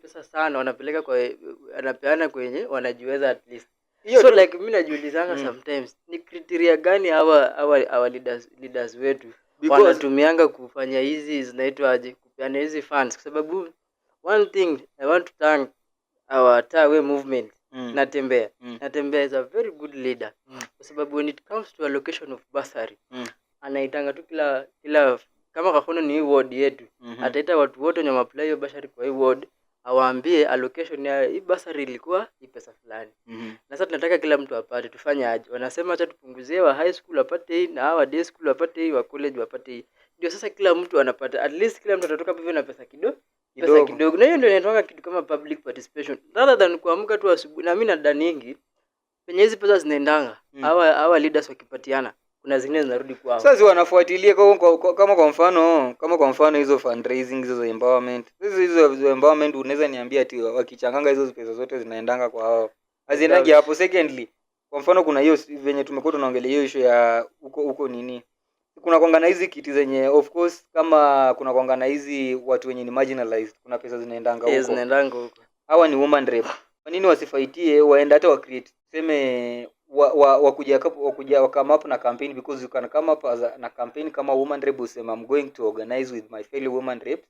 pesa sana, wanapeleka kwa anapeana kwenye wanajiweza at least. So like mimi najiulizanga sometimes ni criteria gani hawa leaders wetu wanatumianga kufanya hizi zinaitwa aje, kupeana hizi funds? Kwa sababu one thing I want to thank our Tawe movement, Natembea is a very good leader, kwa sababu when it comes to allocation of bursary anaitanga tu kila kama kafono ni ward yetu, ataita watu wote wenye apply hiyo bursary kwa hii ward, awaambie allocation ya hii bursary ilikuwa hii pesa fulani. Na sasa tunataka kila mtu apate, tufanye aje? Wanasema acha tupunguzie wa high school apate hii, na hawa day school apate hii, wa college apate hii. Ndio sasa kila mtu anapata, at least kila mtu atatoka hivyo na pesa kidogo. Na hiyo ndio inatoka kitu kama public participation, rather than kuamka tu asubuhi. Na mimi nadhani nyingi penye hizi pesa zinaendanga, hawa leaders wakipatiana, kuna zingine zinarudi kwao. Sasa wanafuatilia kama kwa mfano hizo fundraising, hizo empowerment. Hizo empowerment unaweza niambia ati wakichanganga hizo pesa zote zinaendanga kwa hao. Haziendangi hapo. Secondly, kwa mfano kuna hiyo venye tumekuwa tunaongelea hiyo issue ya huko nini. Kuna kuangana hizi kiti zenye of course kama kuna kuangana hizi watu wenye ni marginalized, kuna pesa zinaendanga huko. Zinaendanga huko. Hawa ni woman rep. Kwa nini wasifaitie waende hata wa create seme wakuja come up na campaign, because you can come up as na campaign kama woman rep, usema I'm going to organize with my fellow woman rep.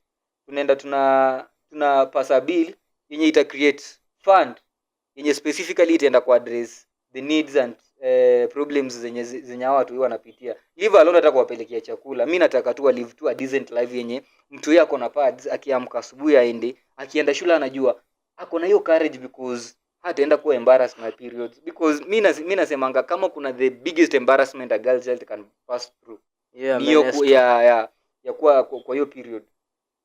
Tunaenda tuna pass a bill yenye ita create fund yenye specifically itaenda ku address the needs and problems zenye watu wanapitia. Live alone hata kuwapelekea chakula. Mimi nataka tu live tu a decent life yenye mtu yako na pads, akiamka asubuhi aende, akienda shule anajua ako na hiyo courage, because hataenda kuwa embarrassed my periods. Because mimi nasemanga kama kuna the biggest embarrassment a girl child can pass through, ya kwa hiyo period.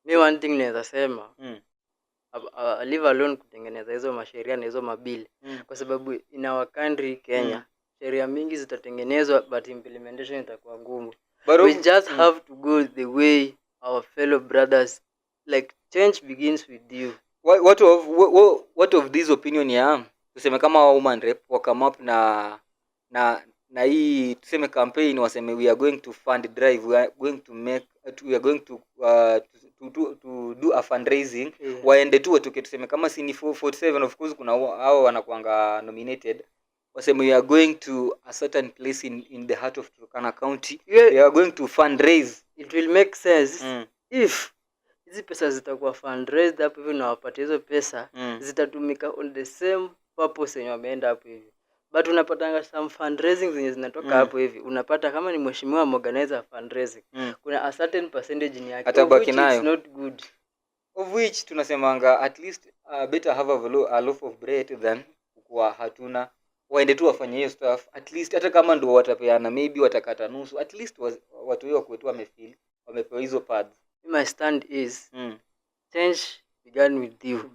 Mimi one thing naweza sema live alone kutengeneza hizo masheria na hizo mabili, kwa sababu in our country Kenya sheria mingi zitatengenezwa but implementation itakuwa ngumu. We just have to go the way our fellow brothers, like change begins with you. What of this opinion ya tuseme kama woman rep wa come up na hii tuseme campaign, waseme we are going to fund drive, we are going to do a fundraising, waende tu watoke tuseme kama si ni 47, of course kuna hao wanakuanga nominated, waseme we are going to a certain place in the heart of Turkana County, we are going to fundraise. It will make sense if hizi pesa zitakuwa fundraised hapo hivi na wapate hizo pesa zitatumika on the same purpose yenye wameenda hapo hivi. But unapatanga some fundraising zenye zinatoka hapo hivi, unapata kama ni mheshimiwa organizer fundraising, kuna a certain percentage ni yake, atabaki nayo, it's not good, of which tunasemanga at least better have a loaf of bread than kwa hatuna. Waende tu wafanye hiyo stuff, at least hata kama ndio watapeana maybe watakata nusu, at least watu wao kwetu wamefeel wamepewa hizo pads. My stand is change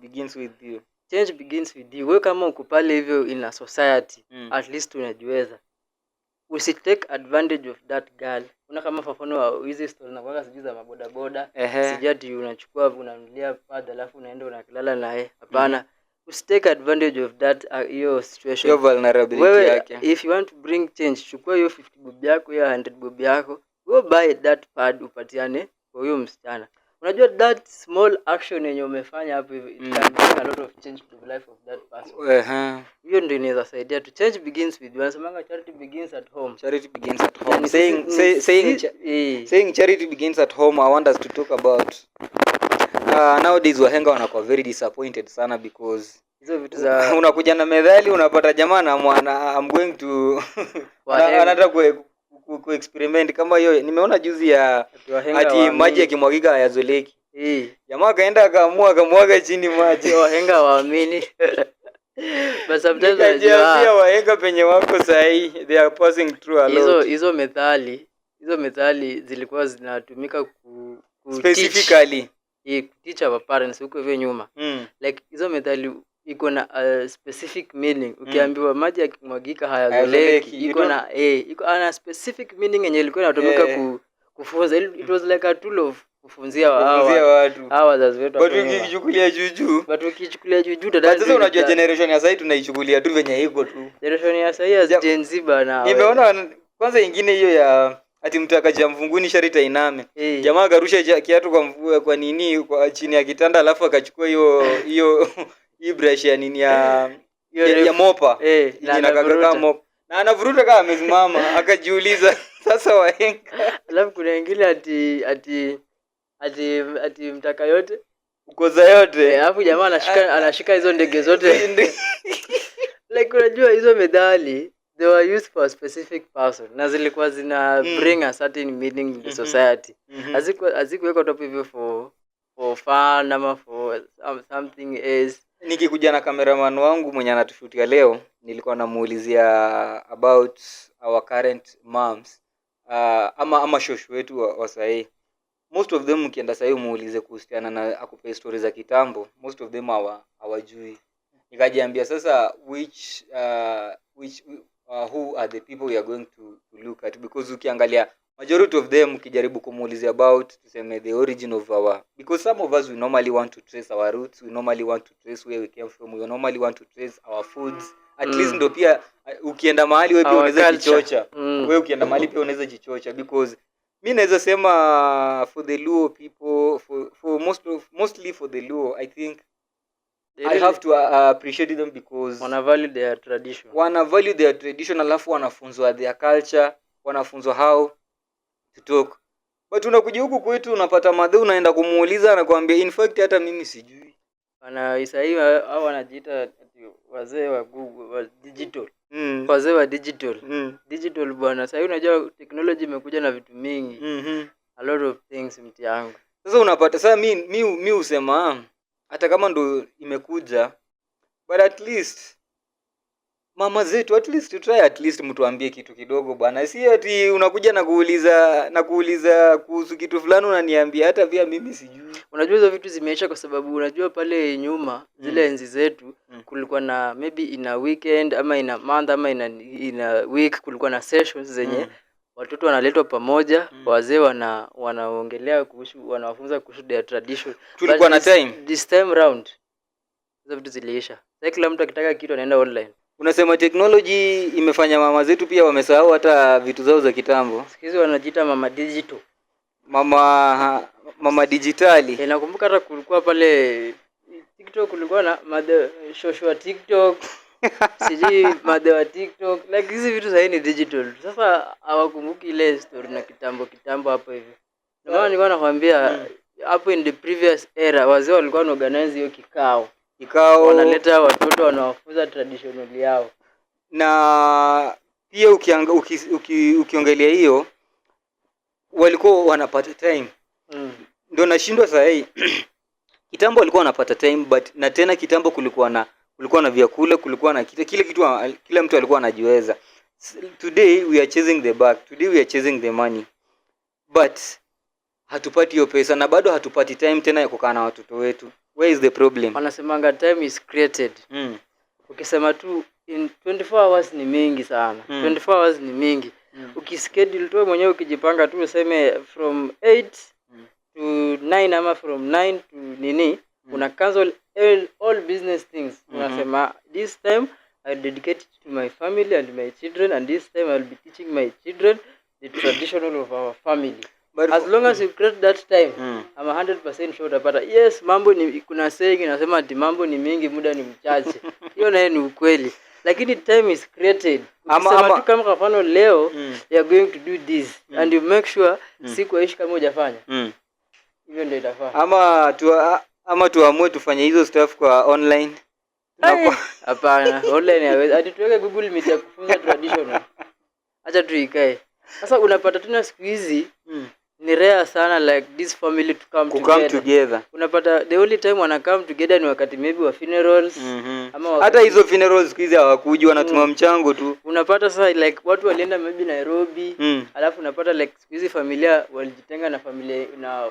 begins with you. Change begins with you. Wewe kama uko pale hivyo in a society, at least unajiweza. Usitake advantage of that girl. Una kama mfano hizi stories na kwanga sijui za maboda boda, sijati unachukua unanulia pad alafu unaenda unakilala naye. Hapana. Usitake advantage of that hiyo situation. Your vulnerability yake. If you want to bring change, chukua hiyo 50 bob yako, hiyo 100 bob yako, go buy that pad upatiane kwa huyo msichana. Unajua that small action yenye umefanya hapo hivi, it can bring a lot of change to the life of that person. Hiyo ndio inaweza saidia to change begins with you. Wanasemanga charity begins at home. Charity begins at home. Saying charity begins at home, I want us to talk about nowadays wahenga wanakuwa very disappointed sana, because hizo vitu za unakuja na medali unapata jamaa na mwana I'm going to anataka ku experiment kama hiyo. Nimeona juzi ya ati maji yakimwagika hayazoleki. Jamaa kaenda akamwaga chini maji. Wahenga waamini. But but sometimes Nikajiambia wahenga penye wako sahi they are passing through a lot. Hizo methali zilikuwa zinatumika specifically teach our parents huko hivyo nyuma. Like hizo methali iko na specific meaning. Ukiambiwa maji yakimwagika hayazoleki, iko ana specific meaning yenye ilikuwa inatumika kufunza. It was like a tool of kufunzia watu. Wazazi wetu. But ukichukulia juju sasa unajua generation ya sasa tunaichukulia tu venye iko tu. Generation ya sasa ya Gen Z bana. Nimeona kwanza ingine hiyo ya ati mtu akaja mvunguni sharita iname. Jamaa akarusha kiatu kwa nini kwa chini ya kitanda alafu akachukua hiyo hii brush ya nini ya mopa. Inakaka mop. Na anavuruta kama amesimama akajiuliza sasa wahenga. Alafu kuna ingine ati mtaka yote ukoza yote. Alafu jamaa anashika hizo ndege zote. Like unajua hizo methali they were used for a specific person. Na zilikuwa zina bring a certain meaning in the society. Hazikuwekwa top hivyo for fun ama for something else. Nikikuja na cameraman wangu mwenye anatushutia leo, nilikuwa namuulizia about our current moms. Ama shoshu wetu wa sahi. Most of them ukienda sahi umuulize kuhusiana na akupe stories za kitambo, most of them hawajui. Nikajiambia sasa who are the people we are going to look at, because ukiangalia majority of them ukijaribu kumuulizia about tuseme the origin of our, because some of us we normally want to trace our roots, we normally want to trace where we came from, we normally want to trace our foods at least ndo pia ukienda mahali wewe pia unaweza jichocha. Wewe ukienda mahali pia unaweza jichocha, because mimi naweza sema for the Luo people, for mostly for the Luo, I think I have to appreciate them because wana value their tradition, alafu wanafunzwa their culture, wanafunzwa how to talk. But unakuja huku kwetu unapata madhe unaenda kumuuliza anakuambia in fact hata mimi sijui. Wana isai hao wanajiita wazee wa Google wa digital. Wazee wa digital. Digital bwana. Sasa unajua technology imekuja na vitu mingi. A lot of things mti yangu. Sasa unapata sasa mimi usema hata kama ndo imekuja, but at least mama zetu at least try at least mtuambie kitu kidogo bwana. Si ati unakuja na kuuliza kuhusu kitu fulani unaniambia hata pia mimi sijui. Unajua hizo vitu zimeisha kwa sababu unajua pale nyuma zile enzi zetu kulikuwa na maybe in a weekend ama in a month ama in a week kulikuwa na sessions zenye watoto wanaletwa pamoja, wazee wanaongelea kuhusu, wanawafunza kuhusu their tradition. Tulikuwa na time. This time round hizo vitu ziliisha. Sasa kila mtu akitaka kitu anaenda online. Unasema technology imefanya mama zetu pia wamesahau hata vitu zao za kitambo. Siku hizi wanajiita mama digital. Mama digitali. Nakumbuka hata kulikuwa pale TikTok kulikuwa na shosho wa TikTok. Siji madhe wa TikTok. Like hizi vitu sasa ni digital. Sasa hawakumbuki ile story na kitambo hapo hivi. Ndio maana nilikuwa nakwambia hapo in the previous era wazee walikuwa wanaorganize hiyo kikao wanaleta watoto wanawafunza traditional yao. Na pia ukiongelea hiyo walikuwa wanapata time. Ndio nashindwa sasa hii. Kitambo walikuwa wanapata time, but na tena kitambo kulikuwa na vyakula, kulikuwa na kile kitu kila mtu alikuwa anajiweza. Today we are chasing the bag, today we are chasing the money, but hatupati hiyo pesa na bado hatupati time tena ya kukaa na watoto wetu. Where is the problem? Wanasemanga time is created. Ukisema tu in 24 hours ni mingi sana. 24 hours ni mingi. Ukischedule tu mwenyewe ukijipanga tu useme from 8 to 9 ama from 9 to nini, una cancel all business things. Unasema this time I dedicate it to my family and my children, and this time I'll be teaching my children the traditional of our family. But as long as you create that time, I'm 100% sure utapata. Yes, mambo ni kuna saying inasema ati mambo ni mingi muda ni mchache. Hiyo nayo ni ukweli. Lakini time is created. Ukisema tu kama kwa mfano leo you are going to do this and you make sure siku ishi kama hujafanya. Hivyo ndio itafaa. Ama tuamue tufanye hizo stuff kwa online. Hapana, online hawezi. Hadi tuweke Google Meet ya kufunza traditional. Acha tu ikae. Sasa unapata tena siku hizi ni rare sana like this family to come together. Unapata the only time wana come together ni wakati maybe wa funerals. Ama hata hizo funerals siku hizi hawakuji, wanatuma mchango tu. Unapata sasa like watu walienda maybe Nairobi, alafu unapata like siku hizi familia walijitenga na familia na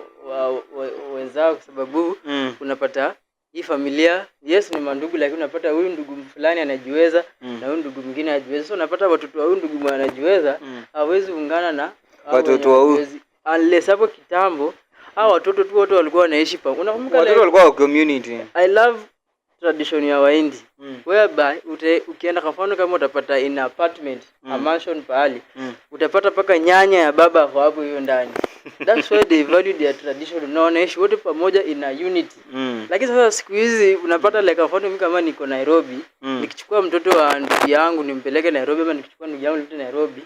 wenzao kwa sababu unapata hii familia yes ni mandugu, lakini unapata huyu ndugu fulani anajiweza na huyu ndugu mwingine anajiweza. So unapata watoto wa huyu ndugu anajiweza hawezi ungana na watoto wa huyu, unless hapo kitambo hao watoto tu wote walikuwa wanaishi pamoja. Unakumbuka watoto walikuwa wa community. I love tradition ya Wahindi whereby ukienda kwa mfano kama utapata in apartment a mansion pahali utapata paka nyanya ya baba hapo hiyo ndani. That's why they value their tradition. Unaonaishi wote pamoja in a unity. Lakini sasa siku hizi unapata like kwa mfano mimi kama niko Nairobi nikichukua mtoto wa ndugu yangu nimpeleke Nairobi, ama nikichukua ndugu yangu nilete Nairobi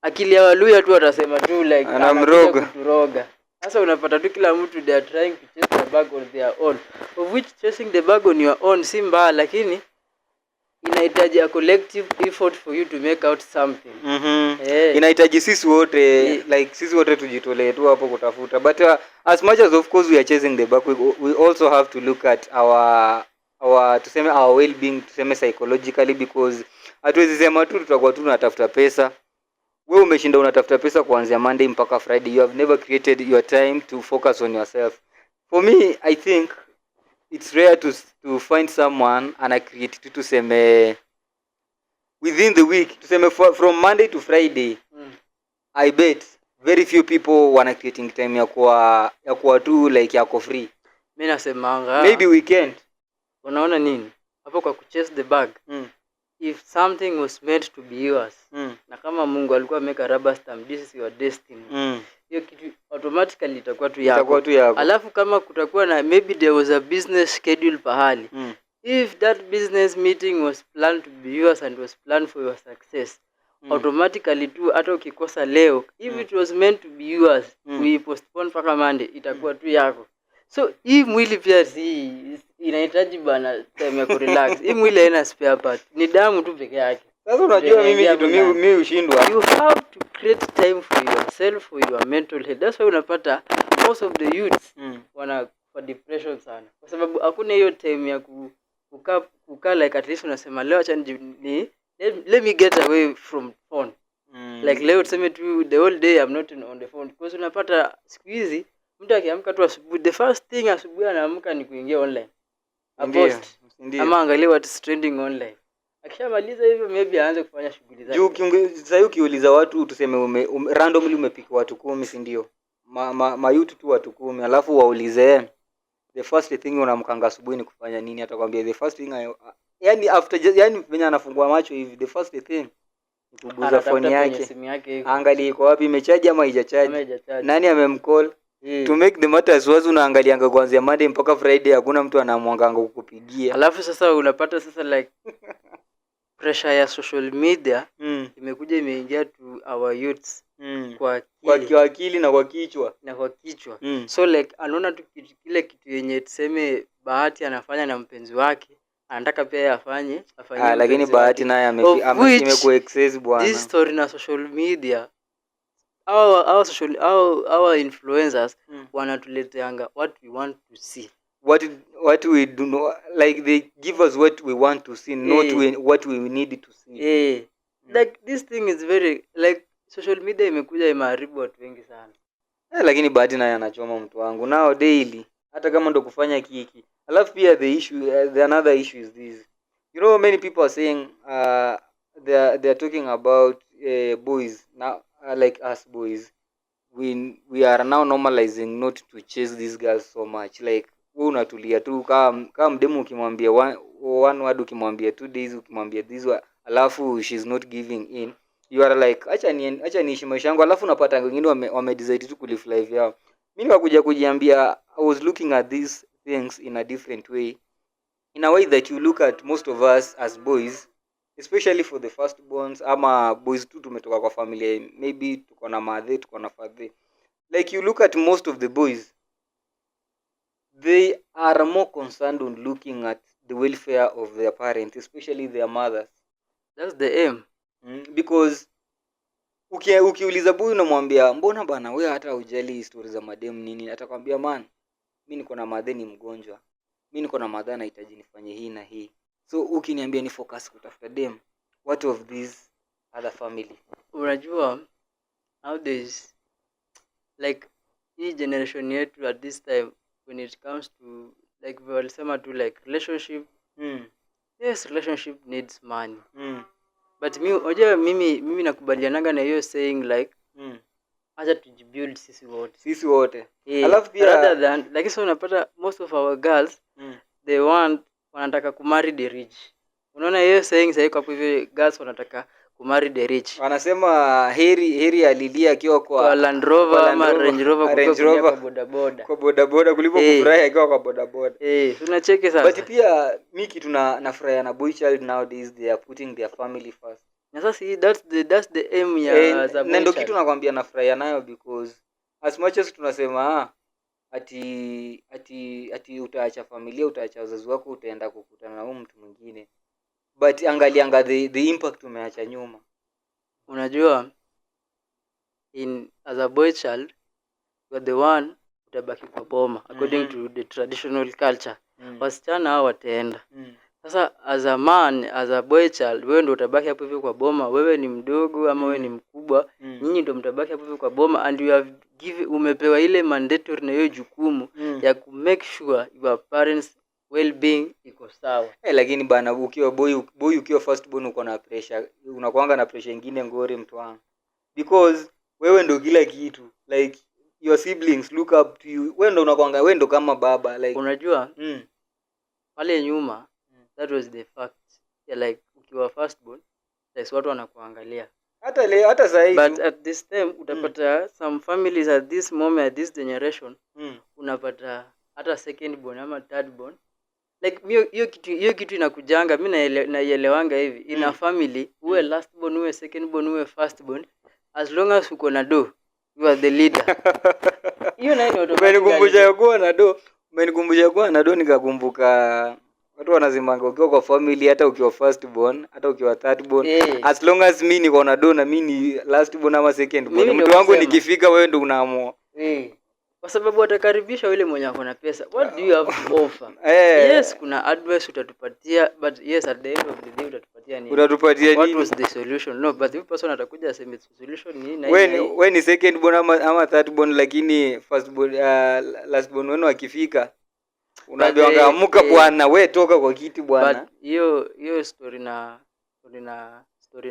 akili ya Waluya tu watasema tu like anamroga. Sasa unapata tu kila mtu they are trying to chase the bag on their own, of which chasing the bag on your own si mbaya, lakini inahitaji a collective effort for you to make out something. Inahitaji sisi wote like sisi wote tujitolee tu hapo kutafuta, but as much as of course we are chasing the bag, we also have to look at our tuseme our well being, tuseme psychologically, because hatuwezi sema tu tutakuwa tu tunatafuta pesa. Wewe umeshinda unatafuta pesa kuanzia Monday mpaka Friday, you have never created your time to focus on yourself. For me, I think it's rare to find someone ana create to seme within the week, to seme from Monday to Friday. I bet very few people wana creating time ya kuwa tu like yako free. Mimi nasemanga maybe weekend. Unaona nini hapo kwa kuchase the bag? If something was meant to be yours, na kama Mungu alikuwa ameka rubber stamp this is your destiny, hiyo kitu automatically itakuwa tu yako. Alafu kama kutakuwa na maybe there was a business schedule pahali, if that business meeting was planned to be yours and was planned for your success, automatically tu hata ukikosa leo, if it was meant to be yours, we postpone paka Monday, itakuwa tu yako. So hii mwili pia si inahitaji bana time ya kurelax. Hii mwili haina spare part, ni damu tu peke yake. Sasa unajua mimi ushindwa. You have to create time for yourself, for your mental health. That's why unapata most of the youths wana for depression sana, kwa sababu hakuna hiyo time ya kukaa like at least unasema leo acha ni let me get away from phone. Like leo tuseme tu the whole day I'm not on the phone, because unapata siku hizi mtu akiamka tu asubuhi, the first thing asubuhi anaamka ni kuingia online. Post ama angalia what's trending online. Akishamaliza hivyo maybe aanze kufanya shughuli zake. Sasa ukiuliza watu tuseme randomly umepika watu 10, si ndio? Mayutu tu watu 10, alafu waulize the first thing unamkanga asubuhi ni kufanya nini, atakwambia the first thing yani after yani venye anafungua macho hivi the first thing kuguza phone yake, angalia iko wapi, imecharge ama haijacharge, nani amemcall. To make the matters worse, unaangalianga kuanzia Monday mpaka Friday hakuna mtu anamwanganga kukupigia. Alafu sasa unapata sasa like pressure ya social media imekuja imeingia to our youths kwa akili na kwa kichwa So like anaona tu kile kitu yenye tuseme Bahati anafanya na mpenzi wake, anataka pia afanye lakini Bahati naye amekuwa excess bwana. This story na social media our influencers wanatuleteanga what we want to see, what we do not, like they give us what we want to see, not what we need to see. Like this thing is very like social media imekuja imeharibu watu wengi sana. Lakini Bahati naye anachoma mtu wangu nao daily, hata kama ndo kufanya kiki. Alafu pia the another issue is this, you know, many people are saying they are talking about boys now, like us boys, we are now normalizing not to chase these girls so much. Like wewe unatulia tu kama mdemu ukimwambia one word, ukimwambia 2 days, ukimwambia this one, alafu she's not giving in, you are like acha niishi maisha yangu. Alafu unapata wengine wamedecide tu kulive life yao. Mimi nikakuja kujiambia I was looking at these things in a different way, in a way that you look at most of us as boys, especially for the firstborns ama boys tu tumetoka kwa familia, maybe tuko na mother, tuko na father. Like you look at most of the boys, they are more concerned on looking at the welfare of their parents, especially their mothers. That's the aim. Because Ukiuliza boy unamwambia mbona bana wewe hata hujali story za madem nini, atakwambia man mimi niko na madhe ni mgonjwa, mimi niko na madhe nahitaji nifanye hii na hii. So ukiniambia ni focus kutafuta dem, what of this other family? Unajua nowadays like hii generation yetu at this time when it comes to like we walisema tu like relationship, yes relationship needs money, but mimi nakubaliananga na hiyo saying like acha tujibuild sisi wote. Alafu pia rather than like so unapata most of our girls they wanataka kumarry the rich. Unaona hiyo saying sasa hapo hivi, girls wanataka kumarry the rich. Wanasema heri alilia akiwa kwa Land Rover ama Range Rover kwa bodaboda. Kwa bodaboda kuliko kufurahi akiwa kwa bodaboda. Tunacheke sasa. But pia mimi kitu nafurahia na boy child nowadays, they are putting their family first. Na sasa that's the aim ya za boy. Ndio kitu nakwambia nafurahia nayo, because as much as tunasema ati utaacha familia, utaacha wazazi wako, utaenda kukutana na mtu mwingine, but angalianga the impact umeacha nyuma. Unajua as a boy child you are the one utabaki kwa boma according to the traditional culture. Wasichana hao wataenda. Sasa as a man, as a boy child, wewe ndio utabaki hapo hivi kwa boma. Wewe ni mdogo ama wewe ni mkubwa, nyinyi ndio mtabaki hapo hivi kwa boma, and you have umepewa ile mandatory na hiyo jukumu ya ku make sure your parents well-being iko sawa. Lakini bana ukiwa boy ukiwa first born uko na pressure, unakuanga na pressure nyingine ngori mtu wangu, because wewe ndio kila kitu, like your siblings look up to you. Wewe ndio unakuanga, wewe ndio kama baba, like unajua pale nyuma that was the fact. Like ukiwa first born like watu wanakuangalia hata zaidi, but at this time utapata some families at this moment, at this generation unapata hata second born ama third born. Like hiyo kitu inakujanga, mimi naielewanga hivi ina family, uwe last born, uwe second born, uwe first born, as long as uko na do you are the leader. Hiyo nayo ndio umenikumbusha kuwa na do nikakumbuka watu wanazimanga ukiwa kwa family, hata ukiwa first born, hata ukiwa third born, as long as mimi niko na do na mimi ni last born ama second born, mtu wangu nikifika wewe ndio unaamua. Kwa sababu watakaribisha yule mwenye ako na pesa. What do you have to offer? Yes, kuna advice utatupatia, but yes at the end of the day utatupatia nini? What was the solution? No, but if person atakuja aseme solution ni na wewe ni second born ama third born, lakini first born last born wenu akifika unaambiwa amuka bwana, wewe toka kwa kiti bwana. But hiyo story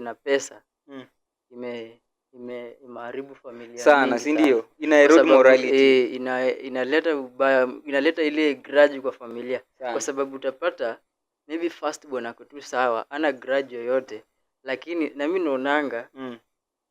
na pesa imeharibu familia sana, si ndio? Ina erode morality. Inaleta ubaya, inaleta ile grudge kwa familia sana. Kwa sababu utapata maybe first born ako tu sawa, ana grudge yoyote, lakini na mimi naonanga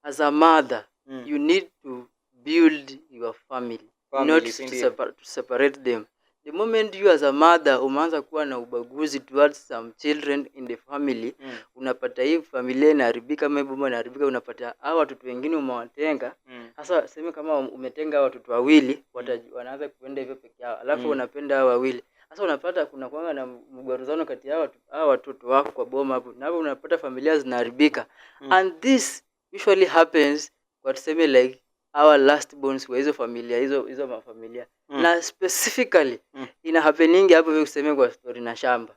as a mother you need to build your family not to separate them. The moment you as a mother umeanza kuwa na ubaguzi towards some children in the family, unapata hii familia inaharibika, boma inaharibika, unapata hao watoto wengine umewatenga. Sasa sema kama umetenga watoto wawili, wanaanza kuenda hivyo peke yao, alafu unapenda hao wawili. Sasa unapata kuna kuanga na mgwaruzano kati ya hao watoto wako kwa boma hapo, na hapo unapata familia zinaharibika. And this usually happens kwa tuseme like our last borns wa hizo familia, hizo mafamilia. Na specifically ina happening hapo vile kuseme kwa story na shamba.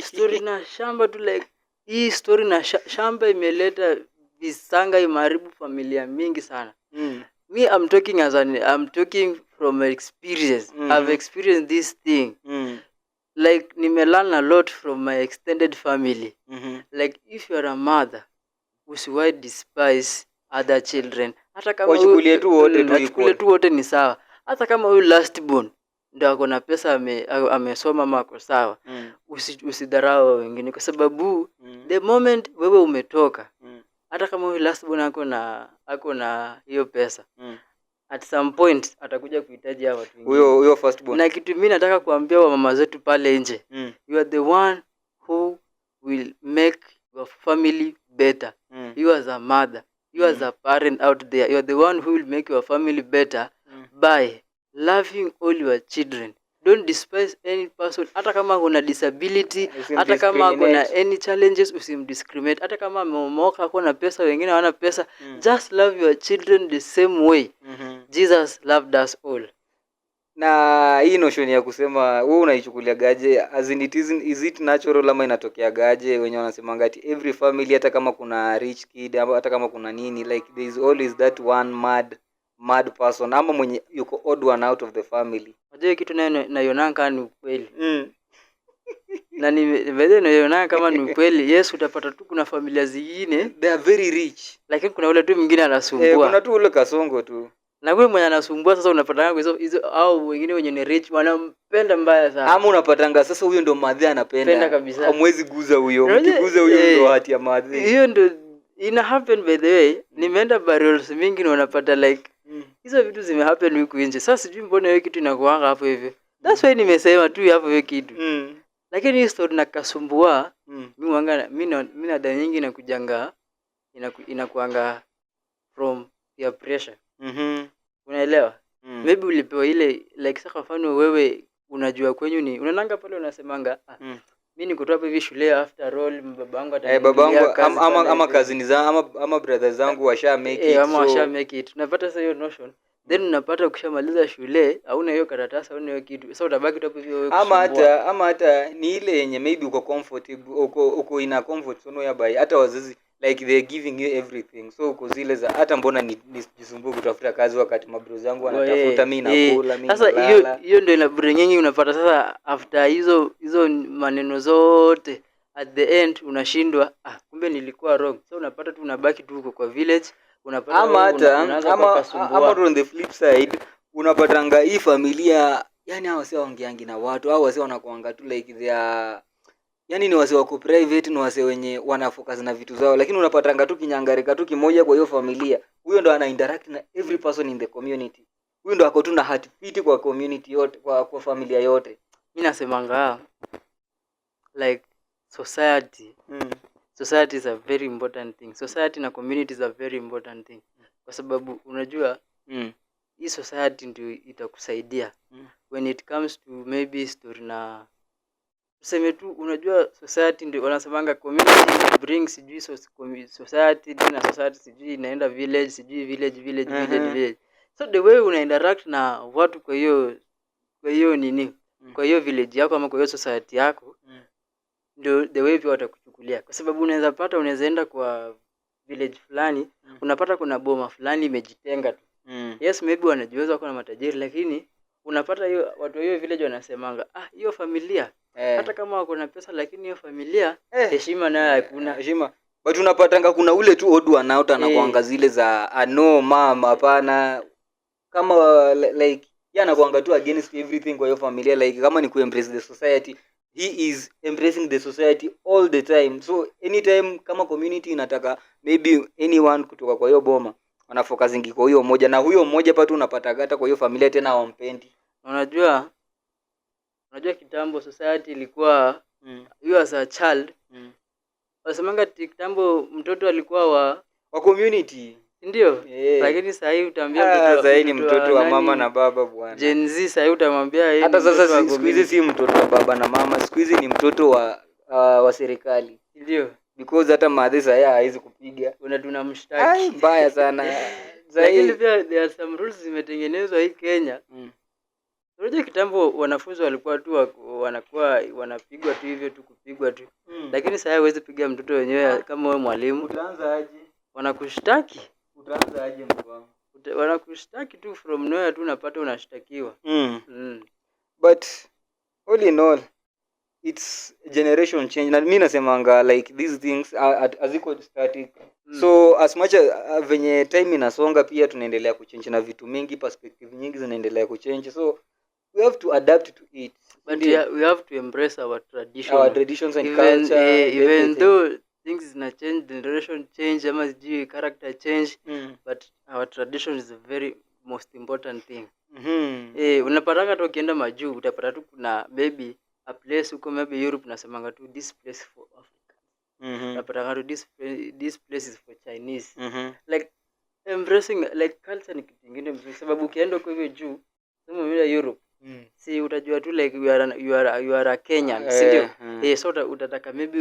Story na shamba tu, like hii story na shamba imeleta visanga, imeharibu familia mingi sana. Me I'm talking from experience. I've experienced this thing. Like nimelearn a lot from my extended family. Like if you are a mother, usiwahi despise other children. Hata kama wachukulie tu wote ni sawa. Hata kama huyu last born ndio ako na pesa, amesoma mako sawa, usidharau wengine kwa sababu the moment wewe umetoka, hata kama huyu last born ako na hiyo pesa, at some point atakuja kuhitaji hao watu wengine, huyo first born. Na kitu mimi nataka kuambia wa mama zetu pale nje, you are the one who will make your family better. You as a mother, you as a parent out there, you are the one who will make your family better by loving all your children. don't despise any person. Hata kama kuna disability, hata kama kuna any challenges, usimdiscriminate. Hata kama ameomoka kuna pesa, wengine hawana pesa, just love your children the same way Jesus loved us all. Na hii notion ya kusema wewe unaichukulia gaje, as in is it natural ama inatokea gaje? Wenye wanasema ngati every family, hata kama kuna rich kid, hata kama kuna nini, like there is always that one mad person ama mwenye yuko odd one out of the family. Unajua kitu naionanga ni ukweli. Na naionanga kama ni ukweli. Yes, utapata tu kuna familia zingine they are very rich, lakini kuna ule tu mwingine anasumbua. Kuna tu ule kasongo tu. Na wewe mwenye anasumbua sasa unapatanga hizo au wengine wenye ni rich wanampenda mbaya sana. Ama unapatanga sasa huyo ndo madhi anapenda kabisa. Hamwezi guza huyo. Mkiguza huyo ndo hati ya madhi. Hiyo ndo ina happen by the way. Nimeenda burials mingi na unapata like hizo vitu zime happen huku nje. Sasa sijui mbona hiyo kitu inakuanga hapo hivyo. That's why nimesema tu hapo hiyo kitu. Lakini hii story nakasumbua mimi na dada nyingi nakujanga inakuanga from your pressure. Unaelewa? Maybe ulipewa ile like sasa mfano wewe unajua kwenyu ni unaonanga pale unasemanga mimi niko tu hapa hivi shule after all babangu ataniambia ama kazini zangu ama brothers zangu washa make it ama washa make it. Unapata sasa hiyo notion. Then unapata ukishamaliza shule hauna hiyo karatasi hauna hiyo kitu. Sasa utabaki tu hapo hivyo wewe ama hata ni ile yenye maybe uko comfortable uko in a comfort zone whereby hata wazazi like they are giving you everything, so uko zile za hata mbona nijisumbue kutafuta kazi wakati mabro zangu wanatafuta mimi nakula mimi. Sasa hiyo ndio ina bring nyingi. Unapata sasa after hizo maneno zote at the end unashindwa kumbe nilikuwa wrong. So unapata tu unabaki tu huko kwa village unapata ama on the flip side unapatanga hii familia yani hao wase waongeangi na watu au wase wanakuanga tu like they are yani ni wase wako private, ni wase wenye wana focus na vitu zao, lakini unapatanga tu kinyangarika tu kimoja kwa hiyo familia. Huyo ndo ana interact na every person in the community. Huyo ndo ako tu na heart fit kwa community yote, kwa familia yote. Mimi nasemanga like society society is a very important thing. Society na community is a very important thing. Kwa sababu unajua hii society ndio itakusaidia when it comes to maybe story na tuseme tu unajua society ndio wanasemanga community brings sijui society na society sijui inaenda village sijui village. So the way una interact na watu kwa hiyo nini kwa hiyo village yako ama kwa hiyo society yako ndio the way pia watakuchukulia. Kwa sababu unaweza enda kwa village fulani unapata kuna boma fulani imejitenga tu. Yes, maybe wanajiweza wako na matajiri, lakini unapata hiyo watu hiyo village wanasemanga hiyo familia hata kama wako na pesa lakini hiyo familia heshima nayo hakuna heshima. But unapatanga kuna ule tu odd one out anakuanga zile za no mama hapana, kama like anakuanga tu against everything kwa hiyo familia, like kama ni embrace the society, he is embracing the society all the time. So anytime kama community inataka maybe anyone kutoka kwa hiyo boma wanafocusingi kwa hiyo moja, na huyo mmoja pa tu unapata hata kwa hiyo familia tena hawampendi. Unajua kitambo society ilikuwa you as a child wasemanga kitambo mtoto alikuwa wa community ndio lakini sasa hivi utaambia mtoto sasa ni mtoto wa mama na baba bwana. Gen Z sasa hivi utamwambia yeye hata sasa siku hizi si mtoto wa baba na mama, siku hizi ni mtoto wa serikali. Ndio because hata madhi sasa haizi kupiga tunamshtaki mbaya sana. Lakini pia there are some rules zimetengenezwa hii Kenya. Unajua kitambo wanafunzi walikuwa tu wanakuwa wanapigwa tu hivyo tu kupigwa tu. Lakini sasa huwezi piga mtoto wenyewe kama wewe mwalimu. Utaanza aje? Wanakushtaki. Utaanza aje mtu wangu? Wanakushtaki tu from nowhere tu unapata unashtakiwa. But all in all it's generation change. Na mimi nasemanga like these things aziko static. So as much as venye time inasonga pia tunaendelea kuchange na vitu mingi, perspective nyingi zinaendelea kuchange. So we have to adapt to it. But we have to embrace our traditions and culture. Even though things zina change, generation change, ama sijui character change, but our tradition is the very most important thing. Unapatanga tu ukienda majuu utapata tu kuna maybe a place huko maybe Europe nasemanga tu this place for Africa. Unapatanga tu this place is for Chinese. Like embracing like culture ni kitu kingine, sababu ukienda huko hivyo juu kama vile Europe si utajua tu like you are a Kenyan, si ndio? So utataka maybe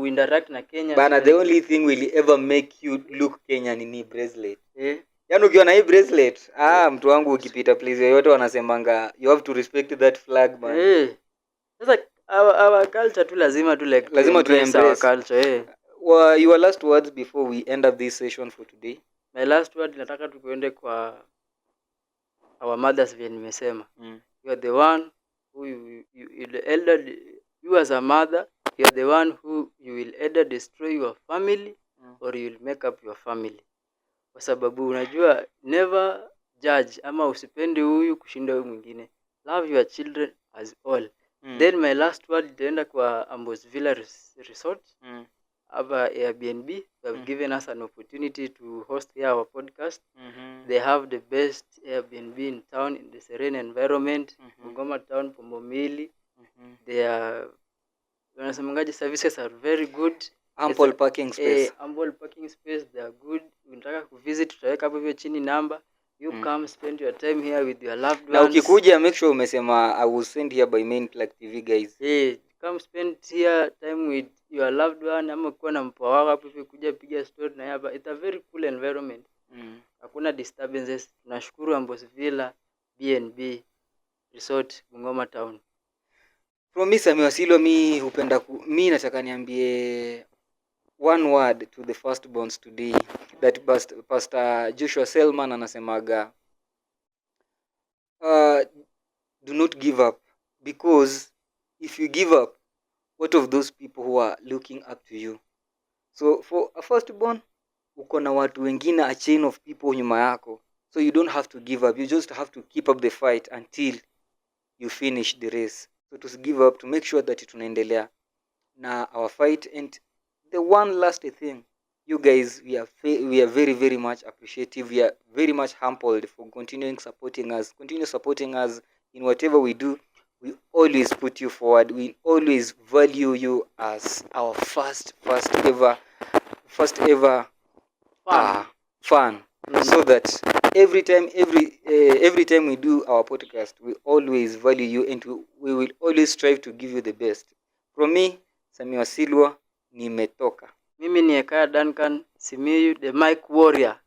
interact na Kenya bana. so The only thing will ever make you look Kenyan ni bracelet. Yaani ukiwa na hii bracelet, mtu wangu ukipita place yoyote wanasemanga you have to respect that flag man. Sasa our culture tu lazima tu like lazima tu embrace our culture. Your last words before we end up this session for today? My last word, nataka tukuende kwa our mothers vile nimesema. You are the one who you the elder, you as a mother, you are the one who you will either destroy your family or you will make up your family. Kwa sababu unajua never judge ama usipende huyu kushinda huyu mwingine. Love your children as all. Then my last word itaenda kwa Ambos Villa Resort. Aba Airbnb, they have given us an opportunity to host here our podcast. They have the best Airbnb in town, in the serene environment. Bungoma town, Pomomili. Their services are very good. Ample parking space. Ample parking space, they are good. Unataka kuvisit, tutaweka hapo hiyo chini number. You come spend your time here with your loved ones. Na ukikuja make sure umesema I will send here by Main Plug TV guys. Come spend here time with your loved one, ama kuwa na mpoa wako hapo hivi, kuja piga story na hapa. It's a very cool environment. Hakuna disturbances. Tunashukuru Ambos Villa B&B Resort Bungoma town. From me Sami Wasilwa, mi nataka niambie one word to the firstborns today, that Pastor Joshua Selman anasemaga do not give up, because if you give up, what of those people who are looking up to you? So for a firstborn, uko na watu wengine, a chain of people nyuma yako, so you don't have to give up, you just have to keep up the fight until you finish the race. So to give up, to make sure that tunaendelea na our fight. And the one last thing, you guys, we are very very much appreciative, we are very much humbled for continue supporting us in whatever we do. We always put you forward, we always value you as our first ever fan. So that every time we do our podcast, we always value you, and we will always strive to give you the best. From me Sami Wasilwa, nimetoka. Mimi ni Ekaya Duncan Simiyu, the mic warrior.